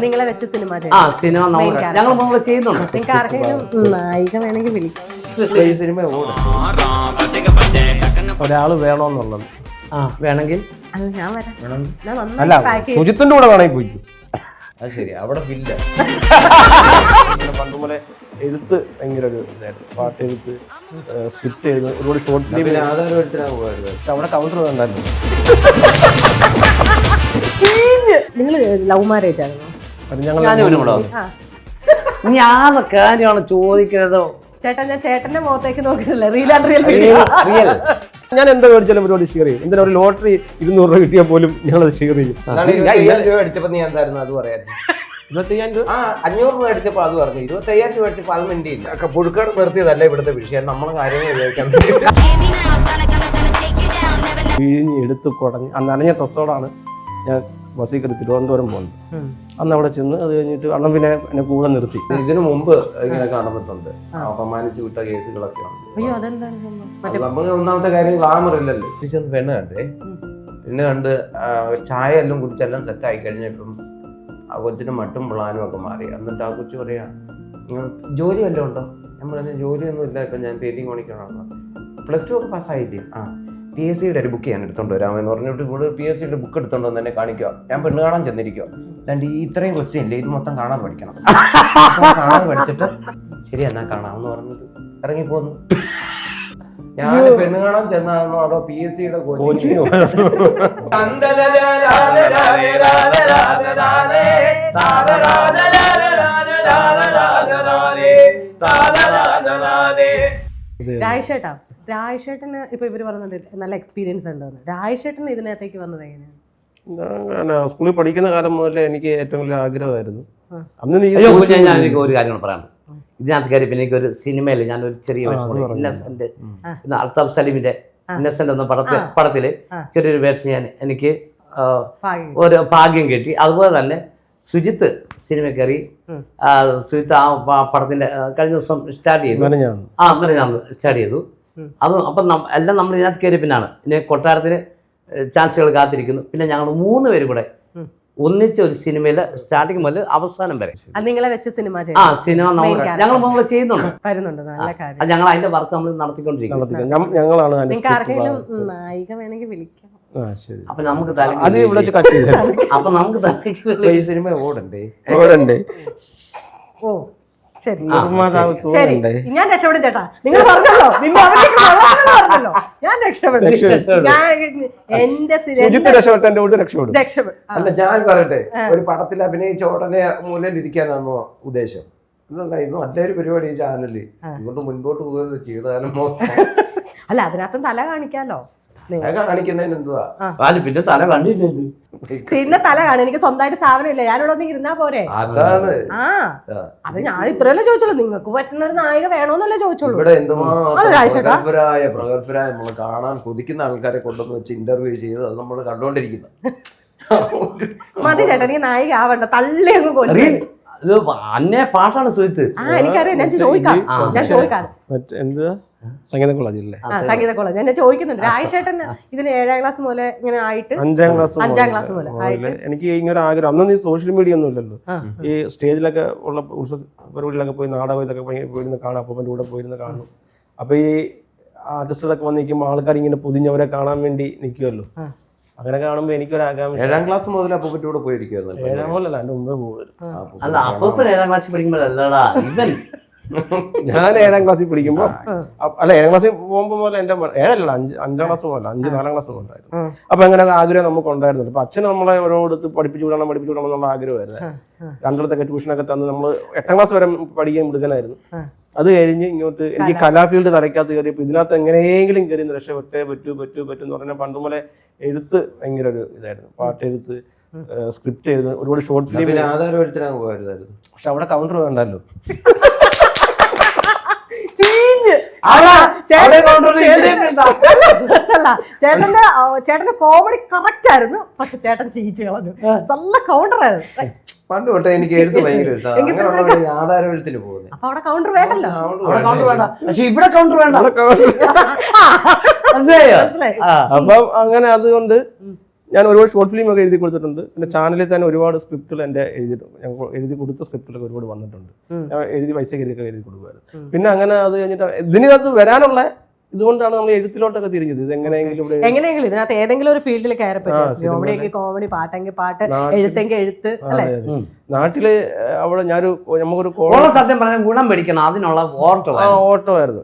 നിങ്ങളെ വെച്ച് cinema cinema ഞങ്ങൾ മുമ്പ് ചെയ്യുന്നുണ്ട്. നിങ്ങൾക്ക് ആർക്കെങ്കിലും നായിക വേണമെങ്കിൽ വിളിക്കാം. ഈ സിനിമ ഒരാള് വേണമെന്നുള്ളത് വേണമെങ്കിൽ അല്ല ഞാൻ വരാം. ഞാൻ അല്ല നന്നായി pack ചെയ്യും. സുജിത്തിന്റെ കൂടെ വേണമെങ്കിൽ പോയി. അത് ശരി, അവിടെ ഫില്ല. പണ്ട് പോലെ എഴുത്ത് ഭയങ്കര ഒരു ഇതായിരുന്നു. പാട്ട് എഴുത്ത്, സ്ക്രിപ്റ്റ് എഴുതുന്നത്, ഒരുപാട് ഷോർട്ട് ഫിലിം. ആധാരം എടുത്തിട്ടാണ് പോയത്. പക്ഷെ അവിടെ കൗണ്ടർ വേണ്ടായിരുന്നു. നിങ്ങൾ ലവ് മാരേജ് ആണോ? അത് ഞങ്ങൾ ആ നീ ആരുടെ കാര്യമാണ് ചോദിക്കുന്നത്? ചേട്ടാ ഞാൻ ചേട്ടന്റെ മുഖത്തേക്ക് നോക്കിയിട്ടില്ല. റിയൽ ആൻഡ് റിയൽ ഞാൻ എന്താ മേടിച്ചാലും പരിപാടി ഷെയർ ചെയ്യും. എന്തിനാ ഒരു ലോട്ടറി 200 രൂപ കിട്ടിയാൽ പോലും ഞങ്ങളത് ഷെയർ ചെയ്യും. 25,000 രൂപ അടിച്ചപ്പോ നീ എന്തായിരുന്നു അത് പറയായിരുന്നു? 25,000 രൂപ 500 രൂപ അടിച്ചപ്പോ അത് പറഞ്ഞു. 25,000 രൂപ അടിച്ചപ്പോ അത് മിണ്ടിയില്ല. പുഴുക്കാട് നിർത്തിയതല്ല ഇവിടുത്തെ വിഷയം. നമ്മളെ കാര്യങ്ങൾ ഉപയോഗിക്കാൻ പിഴിഞ്ഞ് എടുത്ത് കുടഞ്ഞ് നനഞ്ഞ ഡ്രസ്സോടാണ് ഞാൻ ബസ്സിൽ കയറി തിരുവനന്തപുരം പോകുന്നത്. അന്ന് അവിടെ ചെന്ന് അത് കഴിഞ്ഞിട്ട് അണ്ണൻ പിന്നെ എന്നെ കൂടെ നിർത്തി. ഇതിനു മുമ്പ് ഇങ്ങനെ കാണുന്നുണ്ട്, അപമാനിച്ചു വിട്ട കേസുകളൊക്കെ ഉണ്ട്. അയ്യോ അതെന്താണ് നമുക്ക് ഒന്നാമത്തെ കാര്യം ഗ്ലാമർ ഇല്ലല്ലോ. തിരിച്ചൊന്ന് പെണ്ണ് കണ്ടേ, പെണ്ണ് കണ്ട് ചായ എല്ലാം കുടിച്ചെല്ലാം സെറ്റായി കഴിഞ്ഞപ്പം ആ കൊച്ചിന് മട്ടും പ്ലാനും ഒക്കെ മാറി. എന്നിട്ട് ആ കൊച്ചു പറയാ, ജോലി വല്ലതും ഉണ്ടോ? ഞാൻ പറഞ്ഞു ജോലിയൊന്നും ഇല്ല, ഇപ്പം ഞാൻ പെയിന്റിങ് പണിക്കണോ. +2 ഒക്കെ പാസ്സായില്ലേ? PSC ഒരു ബുക്ക് ചെയ്യാൻ എടുത്തോണ്ട് വരാമെന്ന് പറഞ്ഞിട്ട് ഇവിടെ PSC ബുക്ക് എടുത്തോണ്ട് വന്ന് എന്നെ കാണിക്കുക. ഞാൻ പെണ്ണ് കാണാൻ ചെന്നിരിക്കുക. രണ്ട് ഇത്രയും ക്വസ്റ്റ്യൻ ഇല്ലേ, ഇത് മൊത്തം കാണാതെ പഠിക്കണം. കാണാതെ പഠിച്ചിട്ട് ശരി എന്നാ കാണാമെന്ന് പറഞ്ഞിട്ട് ഇറങ്ങിപ്പോന്നു. ഞാൻ പെണ്ണ് കാണാൻ ചെന്നാണോ അതോ PSC കോച്ചിങ്? രാജേഷേട്ടാ, രാജേഷേട്ടന് ഇപ്പൊ ഇവര് പറഞ്ഞിട്ട് നല്ല എക്സ്പീരിയൻസ് ഉണ്ടെന്ന്. രാജേഷേട്ടന് ഇതിനകത്തേക്ക് വന്നത് എങ്ങനെയാണ്? സ്കൂളിൽ പഠിക്കുന്ന കാലം മുതലേ എനിക്ക് ഏറ്റവും വലിയ ആഗ്രഹമായിരുന്നു. അന്ന് എനിക്ക് ഒരു കാര്യം പറയാം. ഇതിനകത്ത് കയറി പിന്നെ എനിക്ക് ഒരു സിനിമയിൽ ഞാനൊരു ചെറിയ വേഷം, ഇന്നസെന്റ്, അൽതാഫ് സലീമിന്റെ ഇന്നസെന്റ് എന്ന പടത്തില് ചെറിയൊരു വേഷം എനിക്ക് ഒരു ഭാഗ്യം കിട്ടി. അതുപോലെ തന്നെ സുജിത്ത് സിനിമ കയറി. സുജിത്ത് ആ പടത്തിന്റെ കഴിഞ്ഞ ദിവസം സ്റ്റാർട്ട് ചെയ്തു. ഞാൻ സ്റ്റാർട്ട് ചെയ്തു. അത് അപ്പം എല്ലാം നമ്മൾ ഇതിനകത്ത് കയറി പിന്നാണ്. ഇനി കൊട്ടാരത്തിന് ചാൻസുകൾ കാത്തിരിക്കുന്നു. പിന്നെ ഞങ്ങൾ 3 പേരും കൂടെ ഒന്നിച്ച ഒരു സിനിമയില് സ്റ്റാർട്ടിങ് മുതൽ അവസാനം വരെ നിങ്ങളെ വെച്ച് സിനിമ സിനിമ ഞങ്ങൾ മുമ്പ് ചെയ്യുന്നുണ്ട്. ഞങ്ങൾ അതിന്റെ വർക്ക് നമ്മൾ നടത്തിക്കൊണ്ടിരിക്കുന്നു. ഞങ്ങളാണ് നിങ്ങൾക്ക് ആർക്കെങ്കിലും നായിക വേണമെങ്കിൽ വിളിക്കാം. അപ്പൊ നമുക്ക് അപ്പൊ നമുക്ക് ഈ സിനിമ ഓടണ്ടേ? ഓ ശരി ശരി, ഞാൻ രക്ഷപ്പെടും ചേട്ടാ. നിങ്ങൾ പറഞ്ഞല്ലോ പറഞ്ഞല്ലോ, ഞാൻ രക്ഷപ്പെടും. എന്റെ രക്ഷപ്പെടും. അല്ല ഞാൻ പറയട്ടെ, ഒരു പടത്തിൽ അഭിനയിച്ച ഉടനെ മൂലയിൽ ഇരിക്കാനാണോ ഉദ്ദേശം? ഇതായിരുന്നു നല്ലൊരു പരിപാടി ഈ ചാനലിൽ. ഇങ്ങോട്ട് മുൻപോട്ട് പോകുന്നത് ചെയ്താലും അല്ല, അതിനകത്തും തല കാണിക്കാലോ. കാണിക്കുന്നതിന് എന്തുവാ? പിന്നെ തല കണ്ടില്ലല്ലോ. പിന്നെ തല കാണും. എനിക്ക് സ്വന്തമായിട്ട് സ്ഥാപനം ഇല്ല. ഞാനിവിടെ ഒന്ന് ഇരുന്നാ പോരെ? അതാണ്. അത് ഞാൻ ഇത്രയല്ലേ ചോദിച്ചുള്ളൂ. നിങ്ങൾക്ക് പറ്റുന്ന ഒരു നായിക വേണോന്നല്ലേ ചോദിച്ചോളൂ. ഇവിടെ പ്രഗത്ഭരായ നമ്മൾ കാണാൻ കൊതിക്കുന്ന ആൾക്കാരെ കൊണ്ടുവന്ന് വെച്ച് ഇന്റർവ്യൂ ചെയ്ത് അത് നമ്മൾ കണ്ടുകൊണ്ടിരിക്കുന്നു. മതി ചേട്ടാ, എനിക്ക് നായിക ആവണ്ട. തള്ളി അങ്ങ് കൊല്ലും. അന്നേ പാട്ടാണ് സുഹൃത്ത്. എനിക്കറിയാം. ഞാൻ ചോദിക്കാം. എന്താ സംഗീത കോളേജില്ലേ? സംഗീത കോളേജ് എന്നെ ചോദിക്കുന്നുണ്ട്. രാജേഷേട്ടൻ ഇതിന് 7ാം ക്ലാസ് മുതലേ ഇങ്ങനെ ആയിട്ട് 5ാം ക്ലാസ് മുതലേ എനിക്ക് ഇങ്ങനെ ആഗ്രഹം. അന്നൊന്നും ഈ സോഷ്യൽ മീഡിയ ഒന്നും ഇല്ലല്ലോ. ഈ സ്റ്റേജിലൊക്കെ ഉള്ള ഉത്സവ പരിപാടിയിലൊക്കെ പോയി, നാടകത്തിലൊക്കെ പോയിരുന്ന് കാണാം, അപ്പൂപ്പൻ്റെ കൂടെ പോയിരുന്ന് കാണും. അപ്പൊ ഈ ആർട്ടിസ്റ്റുകളൊക്കെ വന്ന് നിൽക്കുമ്പോൾ ആൾക്കാർ ഇങ്ങനെ പൊതിഞ്ഞവരെ കാണാൻ വേണ്ടി നിൽക്കുമല്ലോ. അങ്ങനെ കാണുമ്പോ എനിക്കൊരു ആകാംക്ഷ. 7ാം ക്ലാസ് മുതൽ അപ്പൂപ്പൻ്റെ കൂടെ പോയിരിക്കുവായിരുന്നു. 7ാം മുതലല്ല, അതിന്റെ മുമ്പേ പോകും. അല്ല, അപ്പൂപ്പൻ 7ാം ക്ലാസ്സിൽ പഠിക്കുമ്പോഴല്ലടാ ഇവൻ. ഞാൻ 7ാം ക്ലാസ്സിൽ പഠിക്കുമ്പോ, അല്ല 7ാം ക്ലാസ്സിൽ പോകുമ്പോ പോലെ എന്റെ 7അല്ല 5ാം ക്ലാസ് മുതൽ 4ാം ക്ലാസ് മുതലായിരുന്നു. അപ്പൊ അങ്ങനെ ആഗ്രഹം നമുക്ക് ഉണ്ടായിരുന്നുണ്ട്. അപ്പൊ അച്ഛന് നമ്മളെ ഓരോടത്ത് പഠിപ്പിച്ചു വിടണം എന്നുള്ള ആഗ്രഹമായിരുന്നു. 2 ട്യൂഷനൊക്കെ തന്ന് നമ്മൾ 8ാം ക്ലാസ് വരെ പഠിക്കാൻ മിടുക്കനായിരുന്നു. അത് കഴിഞ്ഞ് ഇങ്ങോട്ട് എനിക്ക് കലാഫീൽഡ് തലയ്ക്കകത്ത് കയറിയപ്പോൾ ഇതിനകത്ത് എങ്ങനെയെങ്കിലും കയറി രക്ഷപ്പെട്ടേ പറ്റൂ എന്ന് പറഞ്ഞാൽ പണ്ട് പോലെ എഴുത്ത് ഭയങ്കര ഒരു ഇതായിരുന്നു. പാട്ട് എഴുത്ത്, സ്ക്രിപ്റ്റ് എഴുതുന്നത്, ഒരുപാട് ഷോർട്ട് ഫിലിം. ആധാരം എടുത്തിട്ടാണ് പോയതായിരുന്നു. പക്ഷെ അവിടെ കൗണ്ടർ വേണ്ടല്ലോ. ചേട്ടന്റെ കോമഡി കറക്റ്റ് ആയിരുന്നു. പക്ഷെ ചേട്ടൻ ചീച്ച് കളഞ്ഞു. നല്ല കൗണ്ടറായിരുന്നു. പണ്ട് തൊട്ടേ എനിക്ക് എഴുത്ത് ഭയങ്കര ഇഷ്ടമാണ്. ആധാരം എഴുത്തിന് പോകുന്നത്. അപ്പൊ അവിടെ കൗണ്ടർ വേണ്ടല്ലോ. പക്ഷെ ഇവിടെ കൗണ്ടർ വേണ്ട. അപ്പം അങ്ങനെ അതുകൊണ്ട് ഞാൻ ഒരുപാട് ഷോർട്ട് ഫിലിം ഒക്കെ എഴുതി കൊടുത്തിട്ടുണ്ട്. പിന്നെ ചാനലിൽ തന്നെ ഒരുപാട് സ്ക്രിപ്റ്റുകൾ എൻ്റെ എഴുതിയിട്ടുണ്ട്. ഞാൻ എഴുതി കൊടുത്ത സ്ക്രിപ്റ്റുകളൊക്കെ ഒരുപാട് വന്നിട്ടുണ്ട്. ഞാൻ പൈസ എഴുതി കൊടുക്കുമായിരുന്നു. പിന്നെ അങ്ങനെ അത് കഴിഞ്ഞിട്ട് ഇതിനകത്ത് വരാനുള്ള ഇതുകൊണ്ടാണ് നമ്മൾ എഴുത്തിലോട്ടൊക്കെ തിരിഞ്ഞത്. ഇത് എങ്ങനെയെങ്കിലും ഇതിനകത്ത് ഏതെങ്കിലും ഒരു ഫീൽഡിൽ കയറി പറ്റും. കോമഡിയെങ്കിൽ കോമഡി, പാട്ടെങ്കിൽ പാട്ട്, എഴുത്തെങ്കിൽ എഴുത്ത്. അല്ലേ? നാട്ടില് അവിടെ നമുക്കൊരു സത്യം പറഞ്ഞാൽ ഗുണം പിടിക്കണം, അതിനുള്ള ഓട്ടമായിരുന്നു.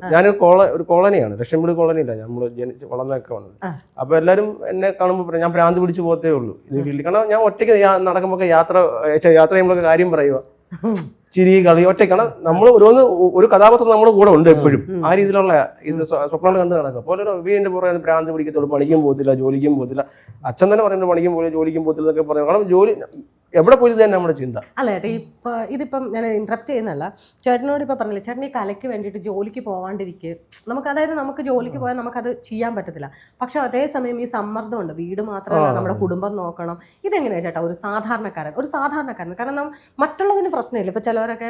ഒരു കോളനിയാണ്, ലക്ഷംവീട് കോളനിയില്ല നമ്മൾ ജനിച്ച് വളർന്നൊക്കെ വന്നത്. അപ്പൊ എല്ലാവരും എന്നെ കാണുമ്പോൾ ഞാൻ ഭ്രാന്ത് പിടിച്ച് പോകത്തേ ഉള്ളൂ ഇത് ഫീൽഡിൽ. കാരണം ഞാൻ ഒറ്റയ്ക്ക് നടക്കുമ്പോൾ യാത്ര ചെയ്യുമ്പോഴൊക്കെ കാര്യം പറയുക, ചിരി കളി ഒറ്റയ്ക്കാണ്. നമ്മൾ ഒരു കഥാപാത്രം നമ്മുടെ കൂടെ ഉണ്ട് എപ്പോഴും. ആ രീതിയിലുള്ള ഇത് സ്വപ്നങ്ങൾ കണ്ട് നടക്കുക. അപ്പോൾ വീടിന്റെ പുറകെ ഭ്രാന്ത് പിടിക്കത്തുള്ളൂ, പണിക്കും പോകത്തില്ല, ജോലിക്കും പോകത്തില്ല. അച്ഛൻ തന്നെ പറയുന്നത് പണിക്കും പോകില്ല, ജോലിക്കും പോകത്തില്ല എന്നൊക്കെ പറഞ്ഞു. കാരണം ജോലി എവിടെ പോയി തന്നെ നമ്മുടെ ചിന്ത. അല്ല ചേട്ടാ, ഇതിപ്പം ഞാൻ ഇന്ററപ്റ്റ് ചെയ്യുന്നല്ല, ചേട്ടനോട് ഇപ്പം പറഞ്ഞില്ല, ചേട്ടൻ ഈ കലയ്ക്ക് വേണ്ടിയിട്ട് ജോലിക്ക് പോകാണ്ടിരിക്കുക, നമുക്ക് ജോലിക്ക് പോയാൽ നമുക്കത് ചെയ്യാൻ പറ്റത്തില്ല. പക്ഷെ അതേസമയം ഈ സമ്മർദ്ദമുണ്ട്, വീട് മാത്രമല്ല നമ്മുടെ കുടുംബം നോക്കണം. ഇതെങ്ങനെയാ ചേട്ടാ ഒരു സാധാരണക്കാരൻ കാരണം മറ്റുള്ളതിന് പ്രശ്നമില്ല. ഇപ്പൊ ചിലവരൊക്കെ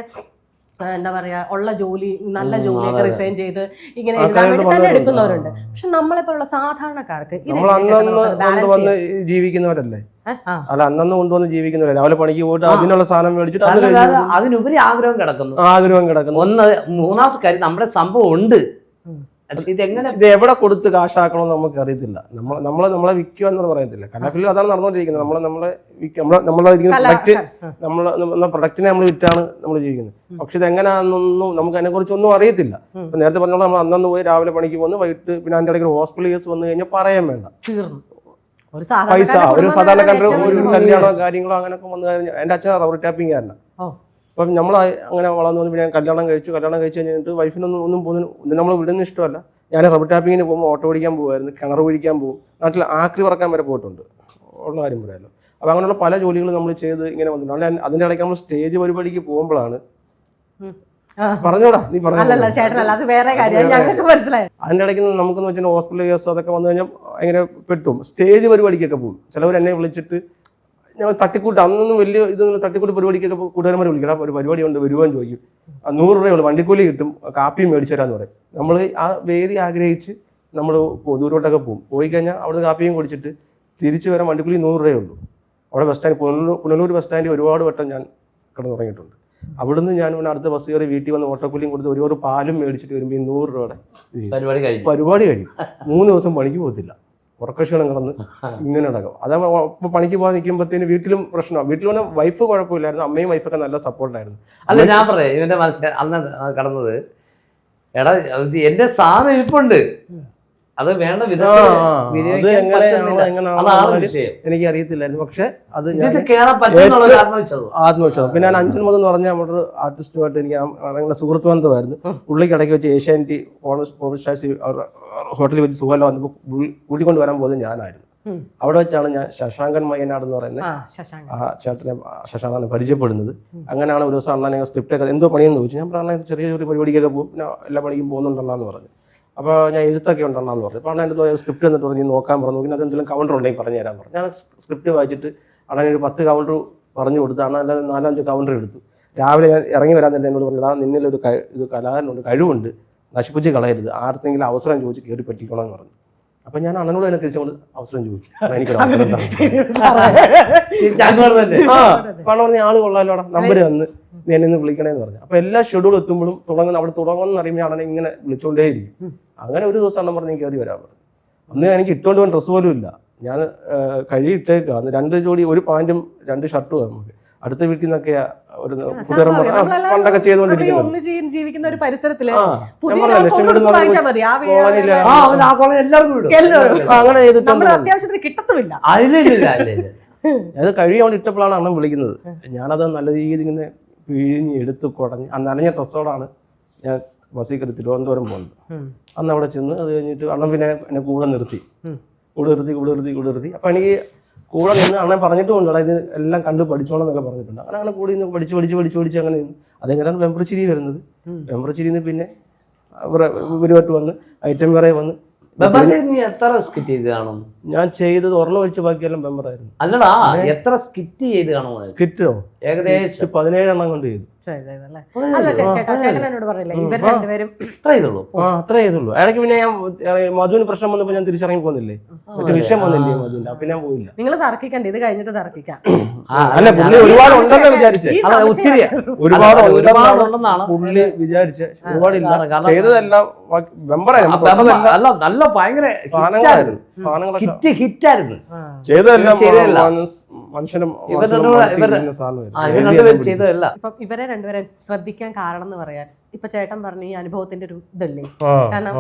എന്താ പറയാ, ഉള്ള ജോലി, നല്ല ജോലിയൊക്കെ റിസൈൻ ചെയ്ത് ഇങ്ങനെ എഴുതാൻ വേണ്ടി തന്നെ എടുക്കുന്നവരുണ്ട്. പക്ഷെ നമ്മളെപ്പോലുള്ള സാധാരണക്കാർക്ക് ജീവിക്കുന്നവരല്ലേ, അല്ല അന്നു കൊണ്ടുവന്ന് ജീവിക്കുന്നവരല്ലേ, രാവിലെ പണിക്ക് പോയിട്ട് അതിനുള്ള സാധനം മേടിച്ചിട്ട് അതിനുപരി ആഗ്രഹം കിടക്കുന്നു. മൂന്നാമത്തെ കാര്യം, നമ്മുടെ സംഭവം ഉണ്ട്, ഇത് എവിടെ കൊടുത്ത് കാശാക്കണമെന്ന് നമുക്ക് അറിയത്തില്ല. നമ്മളെ വിൽക്കുക എന്ന് പറയത്തില്ല. കലാഫിലിൽ അതാണ് നടന്നുകൊണ്ടിരിക്കുന്നത്. നമ്മളെ പ്രൊഡക്റ്റിനെ നമ്മൾ വിറ്റാണ് നമ്മൾ ജീവിക്കുന്നത്. പക്ഷെ ഇത് എങ്ങനെയാണെന്നൊന്നും നമുക്ക് അതിനെക്കുറിച്ചൊന്നും അറിയത്തില്ല. നേരത്തെ പറഞ്ഞോളൂ, നമ്മൾ അന്നു പോയി രാവിലെ പണിക്ക് പോകുന്നു, വൈകിട്ട് പിന്നെ അതിൻ്റെ ഇടയ്ക്ക് ഹോസ്പിറ്റൽ കേസ് വന്നു കഴിഞ്ഞാൽ പറയാൻ വേണ്ട, പൈസ ഒരു സാധാരണക്കാരുടെ ഒരു കല്യാണോ കാര്യങ്ങളോ അങ്ങനെയൊക്കെ വന്നു കഴിഞ്ഞാൽ. എൻ്റെ അച്ഛൻ റബ്ബർ ടാപ്പിംഗ് കാരനാണ്. അപ്പം നമ്മൾ അങ്ങനെ വളർന്നു വന്ന് പിന്നെ ഞാൻ കല്യാണം കഴിച്ച് കഴിഞ്ഞിട്ട് വൈഫിനൊന്നും പോകുന്നു നമ്മൾ വിടുന്ന ഇഷ്ടമല്ല. ഞാൻ റബ്ബർ ടാപ്പിങ്ങിന് പോകുമ്പോൾ ഓട്ടോ ഓടിക്കാൻ പോകുമായിരുന്നു, കിണർ ഒഴിക്കാൻ പോകും, നാട്ടിൽ ആക്രി പറക്കാൻ വരെ പോയിട്ടുണ്ട്, ഉള്ള കാര്യം പറയാമല്ലോ. അപ്പോൾ അങ്ങനെയുള്ള പല ജോലികളും നമ്മൾ ചെയ്ത് ഇങ്ങനെ വന്നിട്ടുണ്ട്. അതിൻ്റെ ഇടയ്ക്ക് നമ്മൾ സ്റ്റേജ് പരിപാടിക്ക് പോകുമ്പോഴാണ് പറഞ്ഞോടാ നീ പറഞ്ഞ അതിൻ്റെ ഇടയ്ക്ക് നമുക്കെന്ന് വെച്ചാൽ ഹോസ്പിറ്റൽ കേസ് അതൊക്കെ വന്നു കഴിഞ്ഞാൽ ഭയങ്കര പെട്ടും. സ്റ്റേജ് പരിപാടിക്കൊക്കെ പോകും. ചിലവർ എന്നെ വിളിച്ചിട്ട് ഞങ്ങൾ തട്ടിക്കൂട്ട്, അന്നൊന്നും വലിയ ഇതൊന്നും തട്ടിക്കൂട്ട് പരിപാടിക്കൊക്കെ കൂട്ടുകാരന്മാർ വിളിക്കണം, ഒരു പരിപാടി കൊണ്ട് വരുവാൻ ചോദിക്കും, 100 രൂപയുള്ളൂ, വണ്ടിക്കൂലി കിട്ടും, കാപ്പിയും മേടിച്ചു തരാമെന്ന് പറയും. നമ്മൾ ആ വേദി ആഗ്രഹിച്ച് നമ്മൾ ദൂരോട്ടൊക്കെ പോകും. പോയി കഴിഞ്ഞാൽ അവിടെ കാപ്പിയും കുടിച്ചിട്ട് തിരിച്ചു വരാൻ വണ്ടിക്കൂലി 100 രൂപയേ ഉള്ളൂ. അവിടെ ബസ് സ്റ്റാൻഡ്, പുനലൂർ ബസ് സ്റ്റാൻഡിൽ ഒരുപാട് വട്ടം ഞാൻ കിടന്നുറങ്ങിയിട്ടുണ്ട്. അവിടുന്ന് ഞാൻ അടുത്ത ബസ് കയറി വീട്ടിൽ വന്ന് ഓട്ടോക്കൂലിയും കൊടുത്ത് ഒരുപാട് പാലും മേടിച്ചിട്ട് വരുമ്പോൾ 100 രൂപയുടെ പരിപാടി കഴിയും. 3 ദിവസം പണിക്ക് പോകത്തില്ല, ഉറക്കക്ഷീണം കിടന്ന് ഇങ്ങനെ നടക്കും. അതാകുമ്പോൾ പണിക്ക് പോകാൻ നിൽക്കുമ്പോഴത്തേന് വീട്ടിലും പ്രശ്നമാണ്. വീട്ടിൽ വന്ന വൈഫ് കുഴപ്പമില്ലായിരുന്നു, അമ്മയും വൈഫൊക്കെ നല്ല സപ്പോർട്ടായിരുന്നു. അല്ല ഞാൻ പറയാം, ഇവന്റെ മനസ്സിൽ അന്ന് കടന്നത്, എടാ എന്റെ സാധനം ഇരിപ്പുണ്ട്, അത് വേണ്ട എനിക്ക് അറിയത്തില്ലായിരുന്നു. പക്ഷെ അത് ആത്മവിശ്വാസം. പിന്നെ ഞാൻ അഞ്ചൻ മുതൽ എന്ന് പറഞ്ഞാൽ നമ്മുടെ ആർട്ടിസ്റ്റുമായിട്ട് എനിക്ക് ഞങ്ങളുടെ സുഹൃത്ത് ബന്ധമായിരുന്നു. പുള്ളിക്ക് ഇടയ്ക്ക് വെച്ച് ഏഷ്യാനെറ്റ് ഹോട്ടലിൽ വെച്ച് സുഖമല്ല വന്നപ്പോൾ കൂട്ടിക്കൊണ്ട് വരാൻ പോകുന്നത് ഞാനായിരുന്നു. അവിടെ വെച്ചാണ് ഞാൻ ശശാങ്കൻ മയ്യനാട് എന്ന് പറയുന്നത് ആ ചേട്ടനെ ശശാങ്കാണ് പരിചയപ്പെടുന്നത്. അങ്ങനെയാണ് ഒരു ദിവസം അണ്ണാൻ ഞങ്ങൾ സ്ക്രിപ്റ്റൊക്കെ എന്തോ പണിയെന്ന് ചോദിച്ചു. ഞാൻ പറഞ്ഞ ചെറിയ പരിപാടിക്കൊക്കെ പോകും, പിന്നെ എല്ലാ പണിക്കും പോകുന്നുണ്ടെന്നാന്ന് പറഞ്ഞു. അപ്പോൾ ഞാൻ എഴുത്തൊക്കെ ഉണ്ടെന്നാന്ന് പറഞ്ഞു. അപ്പോൾ അണ്ണൻ എൻ്റെ സ്ക്രിപ്റ്റ് എന്നിട്ട് പറഞ്ഞ് നോക്കാൻ പറഞ്ഞു. പിന്നെ അതെന്തെങ്കിലും കൗണ്ടർ ഉണ്ടെങ്കിൽ പറഞ്ഞു തരാൻ പറഞ്ഞു. ഞാൻ സ്ക്രിപ്റ്റ് വായിച്ചിട്ട് അണ്ണനൊരു 10 കൗണ്ടർ പറഞ്ഞു കൊടുത്തു. അണ്ണൻ അല്ലാതെ 4-5 കൗണ്ടർ എടുത്തു. രാവിലെ ഞാൻ ഇറങ്ങി വരാൻ തന്നെ എന്നോട് പറഞ്ഞു, നിന്നിലൊരു കലാകാരനുണ്ട്, കഴിവുണ്ട്, നശിപ്പിച്ച് കളയരുത്, ആർക്കെങ്കിലും അവസരം ചോദിച്ച് കയറി പറ്റിക്കണമെന്ന് പറഞ്ഞു. അപ്പം ഞാൻ അണ്ണനോട് തന്നെ തിരിച്ചുകൊണ്ട് അവസരം ചോദിച്ചു, എനിക്കൊരു അവസരം പറഞ്ഞ ആള് കൊള്ളാലോടാ, നമ്പർ വന്ന് നീ എന്നെ ഇന്ന് വിളിക്കണേന്ന് പറഞ്ഞു. അപ്പോൾ എല്ലാ ഷെഡ്യൂൾ എത്തുമ്പോഴും അവിടെ തുടങ്ങുമെന്ന് അറിയുമ്പോൾ അണ്ണനെ ഇങ്ങനെ വിളിച്ചുകൊണ്ടേയിരിക്കും. അങ്ങനെ ഒരു ദിവസം അണ്ണൻ പറഞ്ഞ് കയറി വരാൻ പറഞ്ഞു. അന്ന് എനിക്ക് ഇട്ടുകൊണ്ട് പോകാൻ ഡ്രസ്സ് പോലും ഇല്ല, ഞാൻ കഴിയിട്ടേക്ക് അന്ന് 2 ജോഡി, ഒരു പാൻറ്റും 2 ഷർട്ടും നമുക്ക് അടുത്ത വീട്ടിൽ നിന്നൊക്കെ ഒരു പണ്ടൊക്കെ ചെയ്തുകൊണ്ടിരിക്കുന്നത്. അങ്ങനെ ചെയ്തിട്ടില്ല. അത് കഴിയാൻ ഇട്ടപ്പോഴാണ് അണ്ണൻ വിളിക്കുന്നത്. ഞാനത് നല്ല രീതിയിൽ ഇങ്ങനെ പിഴിഞ്ഞ് എടുത്ത് കുടഞ്ഞ് നനഞ്ഞ ഡ്രസ്സോടാണ് ഞാൻ ബസ്സിൽ കയറി തിരുവനന്തപുരം പോകുന്നത്. അന്ന് അവിടെ ചെന്ന് അത് കഴിഞ്ഞിട്ട് അണ്ണൻ പിന്നെ എന്നെ കൂടെ നിർത്തി. അപ്പം എനിക്ക് കൂടെ നിന്ന് അണ്ണൻ പറഞ്ഞിട്ടുമുണ്ടോ ഇത് എല്ലാം കണ്ട് പഠിച്ചോളാം എന്നൊക്കെ പറഞ്ഞിട്ടുണ്ട്. അങ്ങനെ കൂടി നിന്ന് പഠിച്ച് അങ്ങനെ നിന്ന് അതെങ്ങനെയാണ് വെമ്പറച്ചിരി വരുന്നത്. വെമ്പറച്ചിരിന്ന് പിന്നെ ഇവരുമായിട്ട് വന്ന് ഐറ്റം വേറെ വന്ന് എത്ര സ്കിറ്റ് ചെയ്ത് കാണും? ഞാൻ ചെയ്തത് ഒരെണ്ണം വെച്ച് ബാക്കിയെല്ലാം മെമ്പറായിരുന്നു. അല്ലടാ, എത്ര സ്കിറ്റ് ചെയ്ത് കാണുമോ? സ്കിറ്റോ ഏകദേശം 17 എണ്ണം കൊണ്ട് ചെയ്തു. ചെയ്തല്ലേ? അല്ല ചേട്ടാ, ചേട്ടൻ എന്നോട് പറഞ്ഞില്ലേ ഇവർ രണ്ടുപേരും ഇത്ര ചെയ്തുള്ളൂ. അത്ര ചെയ്തുള്ളൂ. ഇടയ്ക്ക് പിന്നെ ഞാൻ മധുവിന് പ്രശ്നം വന്നപ്പോൾ ഞാൻ തിരിച്ചിറങ്ങി പോകുന്നില്ലേ, ഒരു വിഷയം വന്നില്ലേ മധുവിന്റെ, അപ്പൊ ഞാൻ പോയില്ല. നിങ്ങൾ തർക്കിക്കണ്ട, ഇത് കഴിഞ്ഞിട്ട് തർക്കിക്കാം. അല്ല പുള്ളി ഒരുപാട് ഉണ്ടെന്ന് വിചാരിച്ചേ, ഈ അത് സംശയം ഒത്തിരി ഒരുപാട് ഉണ്ടെന്നാണ് പുള്ളി വിചാരിച്ചേ. ഒരുപാടില്ല, ചെയ്തതെല്ലാം വെമ്പറായിരുന്നു. അല്ല നല്ല ഭയങ്കര സാധനങ്ങളൊക്കെ ഹിറ്റായിരുന്നു. ചെയ്തതെല്ലാം ചെയ്തതല്ല. മനുഷ്യനും ചെയ്തതല്ല. ഇപ്പം ഇവരെ രണ്ടുപേരെ ശ്രദ്ധിക്കാൻ കാരണം എന്ന് പറയാൻ ഇപ്പൊ ചേട്ടൻ പറഞ്ഞ ഈ അനുഭവത്തിന്റെ ഒരു ഇതല്ലേ. കാരണം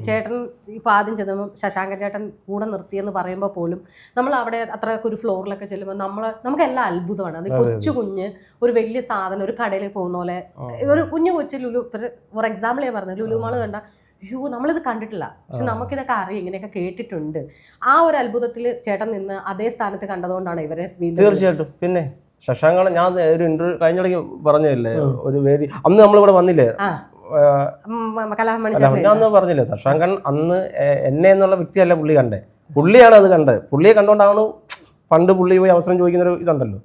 ചേട്ടൻ ഇപ്പൊ ആദ്യം ചെന്നപ്പോൾ ശശാങ്കൻ ചേട്ടൻ കൂടെ നിർത്തിയെന്ന് പറയുമ്പോൾ പോലും നമ്മൾ അവിടെ അത്രയൊക്കെ ഒരു ഫ്ലോറിലൊക്കെ ചെല്ലുമ്പോൾ നമുക്ക് എല്ലാം അത്ഭുതമാണ്. അത് കൊച്ചു കുഞ്ഞ് ഒരു വലിയ സാധനം ഒരു കടയിലേക്ക് പോകുന്ന പോലെ ഒരു കുഞ്ഞു കൊച്ചു ലുലു, ഫോർ എക്സാമ്പിൾ ഞാൻ പറഞ്ഞത് ലുലു മാള് കണ്ട അയ്യോ നമ്മളിത് കണ്ടിട്ടില്ല, പക്ഷെ നമുക്കിതൊക്കെ അറിയാം, ഇങ്ങനെയൊക്കെ കേട്ടിട്ടുണ്ട്. ആ ഒരു അത്ഭുതത്തിൽ ചേട്ടൻ നിന്ന് അതേ സ്ഥാനത്ത് കണ്ടതുകൊണ്ടാണ് ഇവരെ തീർച്ചയായിട്ടും. പിന്നെ ശശാങ്കാണ് ഞാൻ ഒരു ഇന്റർവ്യൂ കഴിഞ്ഞിടയ്ക്ക് പറഞ്ഞില്ലേ, ഒരു വേദി അന്ന് നമ്മളിവിടെ വന്നില്ലേ, കലാമണി ഞാൻ അന്ന് പറഞ്ഞില്ലേ, ശശാങ്കൻ അന്ന് എന്നെ എന്നുള്ള വ്യക്തിയല്ല പുള്ളി കണ്ടേ, പുള്ളിയാണ് അത് കണ്ടത്. പുള്ളിയെ കണ്ടുകൊണ്ടാണ് പണ്ട് പുള്ളി പോയി അവസരം ചോദിക്കുന്ന ഒരു ഇതുണ്ടല്ലോ,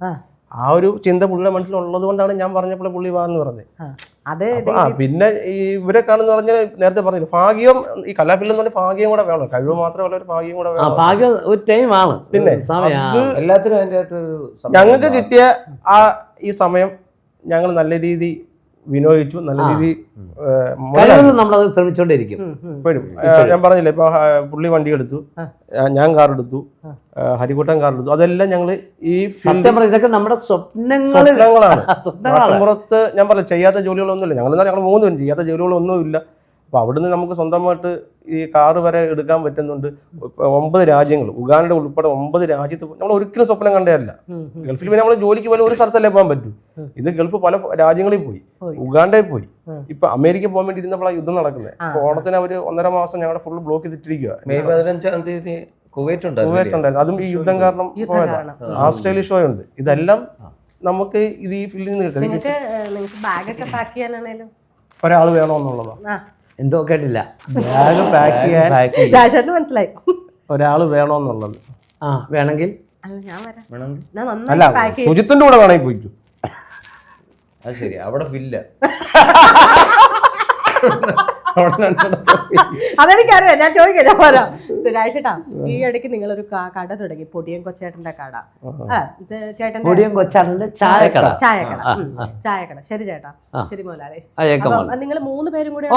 ആ ഒരു ചിന്ത പുള്ളിയുടെ മനസ്സിലുള്ളത് കൊണ്ടാണ് ഞാൻ പറഞ്ഞപ്പോൾ പുള്ളി വാന്ന് പറഞ്ഞത്. പിന്നെ ഈ ഇവരെ കാണുന്ന പറഞ്ഞാൽ നേരത്തെ പറഞ്ഞില്ല, ഭാഗ്യം ഈ കലാഫീൽഡ് എന്ന് പറഞ്ഞാൽ ഭാഗ്യം കൂടെ വേണം, കഴിവ് മാത്രമല്ല ഒരു ഭാഗ്യം കൂടെ വേണം. ഭാഗ്യം ഒരു ടൈമാണ്. പിന്നെ എല്ലാത്തിനും അതിൻ്റെ ഞങ്ങൾക്ക് കിട്ടിയ ആ ഈ സമയം ഞങ്ങൾ നല്ല രീതി വിനിയോഗിച്ചു, നല്ല രീതി നമ്മളത് ശ്രമിച്ചോണ്ടിരിക്കും. ഞാൻ പറഞ്ഞില്ലേ, ഇപ്പൊ പുള്ളി വണ്ടി എടുത്തു, ഞാൻ കാർ എടുത്തു, ഹരിക്കുട്ടൻ കാർ എടുത്തു, അതെല്ലാം ഞങ്ങള് ഈ ഇതൊക്കെ നമ്മുടെ സ്വപ്നങ്ങളാണ്. നാട്ടിൻപുറത്ത് ഞാൻ പറഞ്ഞ ചെയ്യാത്ത ജോലികളൊന്നുമില്ല, ഞങ്ങൾ 3 പേരും ചെയ്യാത്ത ജോലികളൊന്നുമില്ല. അപ്പൊ അവിടുന്ന് നമുക്ക് സ്വന്തമായിട്ട് ഈ കാറ് വരെ എടുക്കാൻ പറ്റുന്നുണ്ട്. 9 രാജ്യങ്ങൾ, ഉഗാണ്ട ഉൾപ്പെടെ 9 രാജ്യത്ത് നമ്മൾ ഒരിക്കലും സ്വപ്നം കണ്ടതല്ല. ഗൾഫിൽ പിന്നെ നമ്മൾ ജോലിക്ക് പോലും ഒരു സ്ഥലത്തല്ലേ പോകാൻ പറ്റൂ. ഇത് ഗൾഫ് പല രാജ്യങ്ങളിൽ പോയി, ഉഗാണ്ടയിൽ പോയി, ഇപ്പൊ അമേരിക്ക പോകാൻ വേണ്ടി ഇരുന്നപ്പോഴാണ് യുദ്ധം നടക്കുന്നത്. ഓണത്തിന് അവര് 1.5 മാസം ഞങ്ങളുടെ ഫുൾ ബ്ലോക്ക് ചെയ്തിട്ടിരിക്കുക. മെയ് 15-ാം തീയതി കുവൈറ്റ് ഉണ്ടായിരുന്നു, അതും ഈ യുദ്ധം കാരണം പോയതാണ്. ആസ്ട്രേലിയ ഷോ ഉണ്ട്. ഇതെല്ലാം നമുക്ക് ഇത് ഈ ഫീൽഡിൽ നിന്ന് കിട്ടും. ഒരാൾ വേണമെന്നുള്ളതാണ്. എന്തോ കേട്ടില്ല. ബാഗ് പാക്ക് ചെയ്യാൻ മനസ്സിലായി, ഒരാള് വേണമെന്നുള്ളത്. വേണമെങ്കിൽ അല്ല, സുജിത്തിന്റെ കൂടെ വേണമെങ്കിൽ പോയിക്കൂ. അത് ശരി, അവിടെ ഫില്ല. അതെനിക്കറിയാം, ഞാൻ ചോദിക്കാം, ഞാൻ പറയാം. സുരാഷേട്ടാ, ഈ ഇടയ്ക്ക് നിങ്ങളൊരു കട തുടങ്ങി, പൊടിയൻ കൊച്ചേട്ടന്റെ കട. ചേട്ടൻ ചായക്കട. ശരി ചേട്ടാ, ശരി മോലാലേ. നിങ്ങൾ 3 പേരും കൂടെ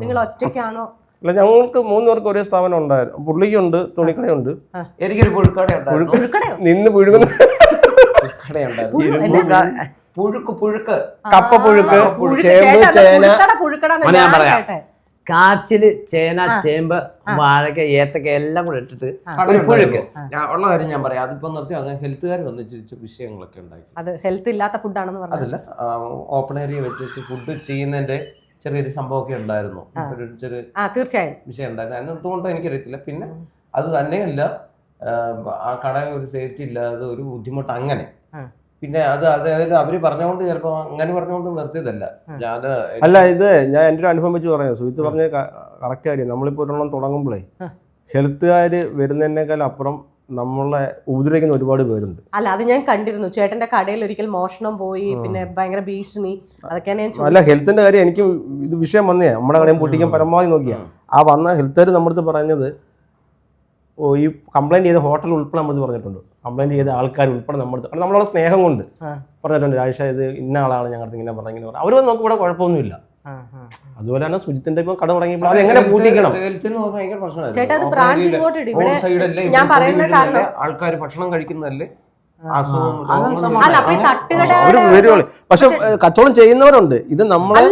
നിങ്ങൾ ഒറ്റയ്ക്കാണോ? അല്ല, ഞങ്ങൾക്ക് 3 പേർക്ക് ഒരേ സ്ഥാപനം ഉണ്ടായിരുന്നു. പുള്ളിക്കുണ്ട് തുണിക്കടയുണ്ട്, എനിക്കൊരു പുഴുക്കട ഉണ്ടായിരുന്നു. നിന്ന് പുഴുകുന്ന പുഴുക്ക്, കപ്പ പുഴുക്ക്, ചേമ്പ്, ചേന. ഞാൻ പറയാം, കാച്ചില്, ചേന, ചേമ്പ്, വാഴക്ക, ഏത്തക്ക എല്ലാം കൂടെ ഇട്ടിട്ട് ഒരു പുഴുക്ക്. ഉള്ള കാര്യം ഞാൻ പറയാം, അതിപ്പോ നിർത്തി അത് ഹെൽത്തുകാർ വന്നിട്ട് വിഷയങ്ങളൊക്കെ ഉണ്ടാക്കി. അത് ഹെൽത്ത് ഇല്ലാത്ത ഫുഡാണെന്ന് പറഞ്ഞു. അതല്ല, ഓപ്പൺ ഏരിയ വെച്ചിട്ട് ഫുഡ് ചെയ്യുന്നതിന്റെ ചെറിയൊരു സംഭവമൊക്കെ ഉണ്ടായിരുന്നു, തീർച്ചയായും വിഷയം ഉണ്ടായിരുന്നു. അതുകൊണ്ട് എനിക്കറിയത്തില്ല. പിന്നെ അത് തന്നെയല്ല, ആ കട ഒരു സേഫ്റ്റി ഇല്ലാതെ ഒരു ബുദ്ധിമുട്ട് അങ്ങനെ. പിന്നെ അത് അവര് പറഞ്ഞുകൊണ്ട് ചിലപ്പോ അങ്ങനെ പറഞ്ഞുകൊണ്ട് നിർത്തിയതല്ല. അല്ല, ഇത് ഞാൻ എൻ്റെ ഒരു അനുഭവം വെച്ച് പറയാം. സുഹൃത്ത് പറഞ്ഞ കറക്റ്റ് കാര്യം. നമ്മളിപ്പോ ഒരെണ്ണം തുടങ്ങുമ്പോഴേ ഹെൽത്തുകാര് വരുന്നതിനേക്കാൾ അപ്പുറം നമ്മളെ ഉപദ്രവിക്കുന്ന ഒരുപാട് പേരുണ്ട്. അല്ല, അത് ഞാൻ കണ്ടിരുന്നു. ചേട്ടന്റെ കടയിൽ ഒരിക്കൽ മോഷണം പോയി, പിന്നെ ഭയങ്കര ഭീഷണി, അതൊക്കെയാണ് ഞാൻ. അല്ല, ഹെൽത്തിന്റെ കാര്യം എനിക്ക് ഇത് വിഷയം വന്നേ, നമ്മുടെ കടയും പൊട്ടിക്കാൻ പരമാവധി നോക്കിയാ. ആ വന്ന ഹെൽത്തുകാർ നമ്മുടെ അടുത്ത് പറഞ്ഞത്, ഈ കംപ്ലൈന്റ് ചെയ്ത ഹോട്ടൽ ഉൾപ്പെടെ നമ്മൾ പറഞ്ഞിട്ടുണ്ട്, കംപ്ലൈന്റ് ചെയ്ത ആൾക്കാർ ഉൾപ്പെടെ നമ്മുടെ നമ്മളുടെ സ്നേഹം കൊണ്ട് പറഞ്ഞിട്ടുണ്ട്, രാജേഷ് ഇത് ഇന്ന ആളാണ് ഞങ്ങൾക്ക് ഇങ്ങനെ പറഞ്ഞിങ്ങനെ പറഞ്ഞു. അവർ നമുക്ക് ഇവിടെ കുഴപ്പമൊന്നുമില്ല. അതുപോലെ തന്നെ സുജിത്തിന്റെ ഇപ്പം കട തുടങ്ങിയപ്പോൾ അത് എങ്ങനെ പൂട്ടിക്കണം? ആൾക്കാർ ഭക്ഷണം കഴിക്കുന്നതല്ലേ, പക്ഷെ കച്ചവടം ചെയ്യുന്നവരുണ്ട്. ഇത് നമ്മളെ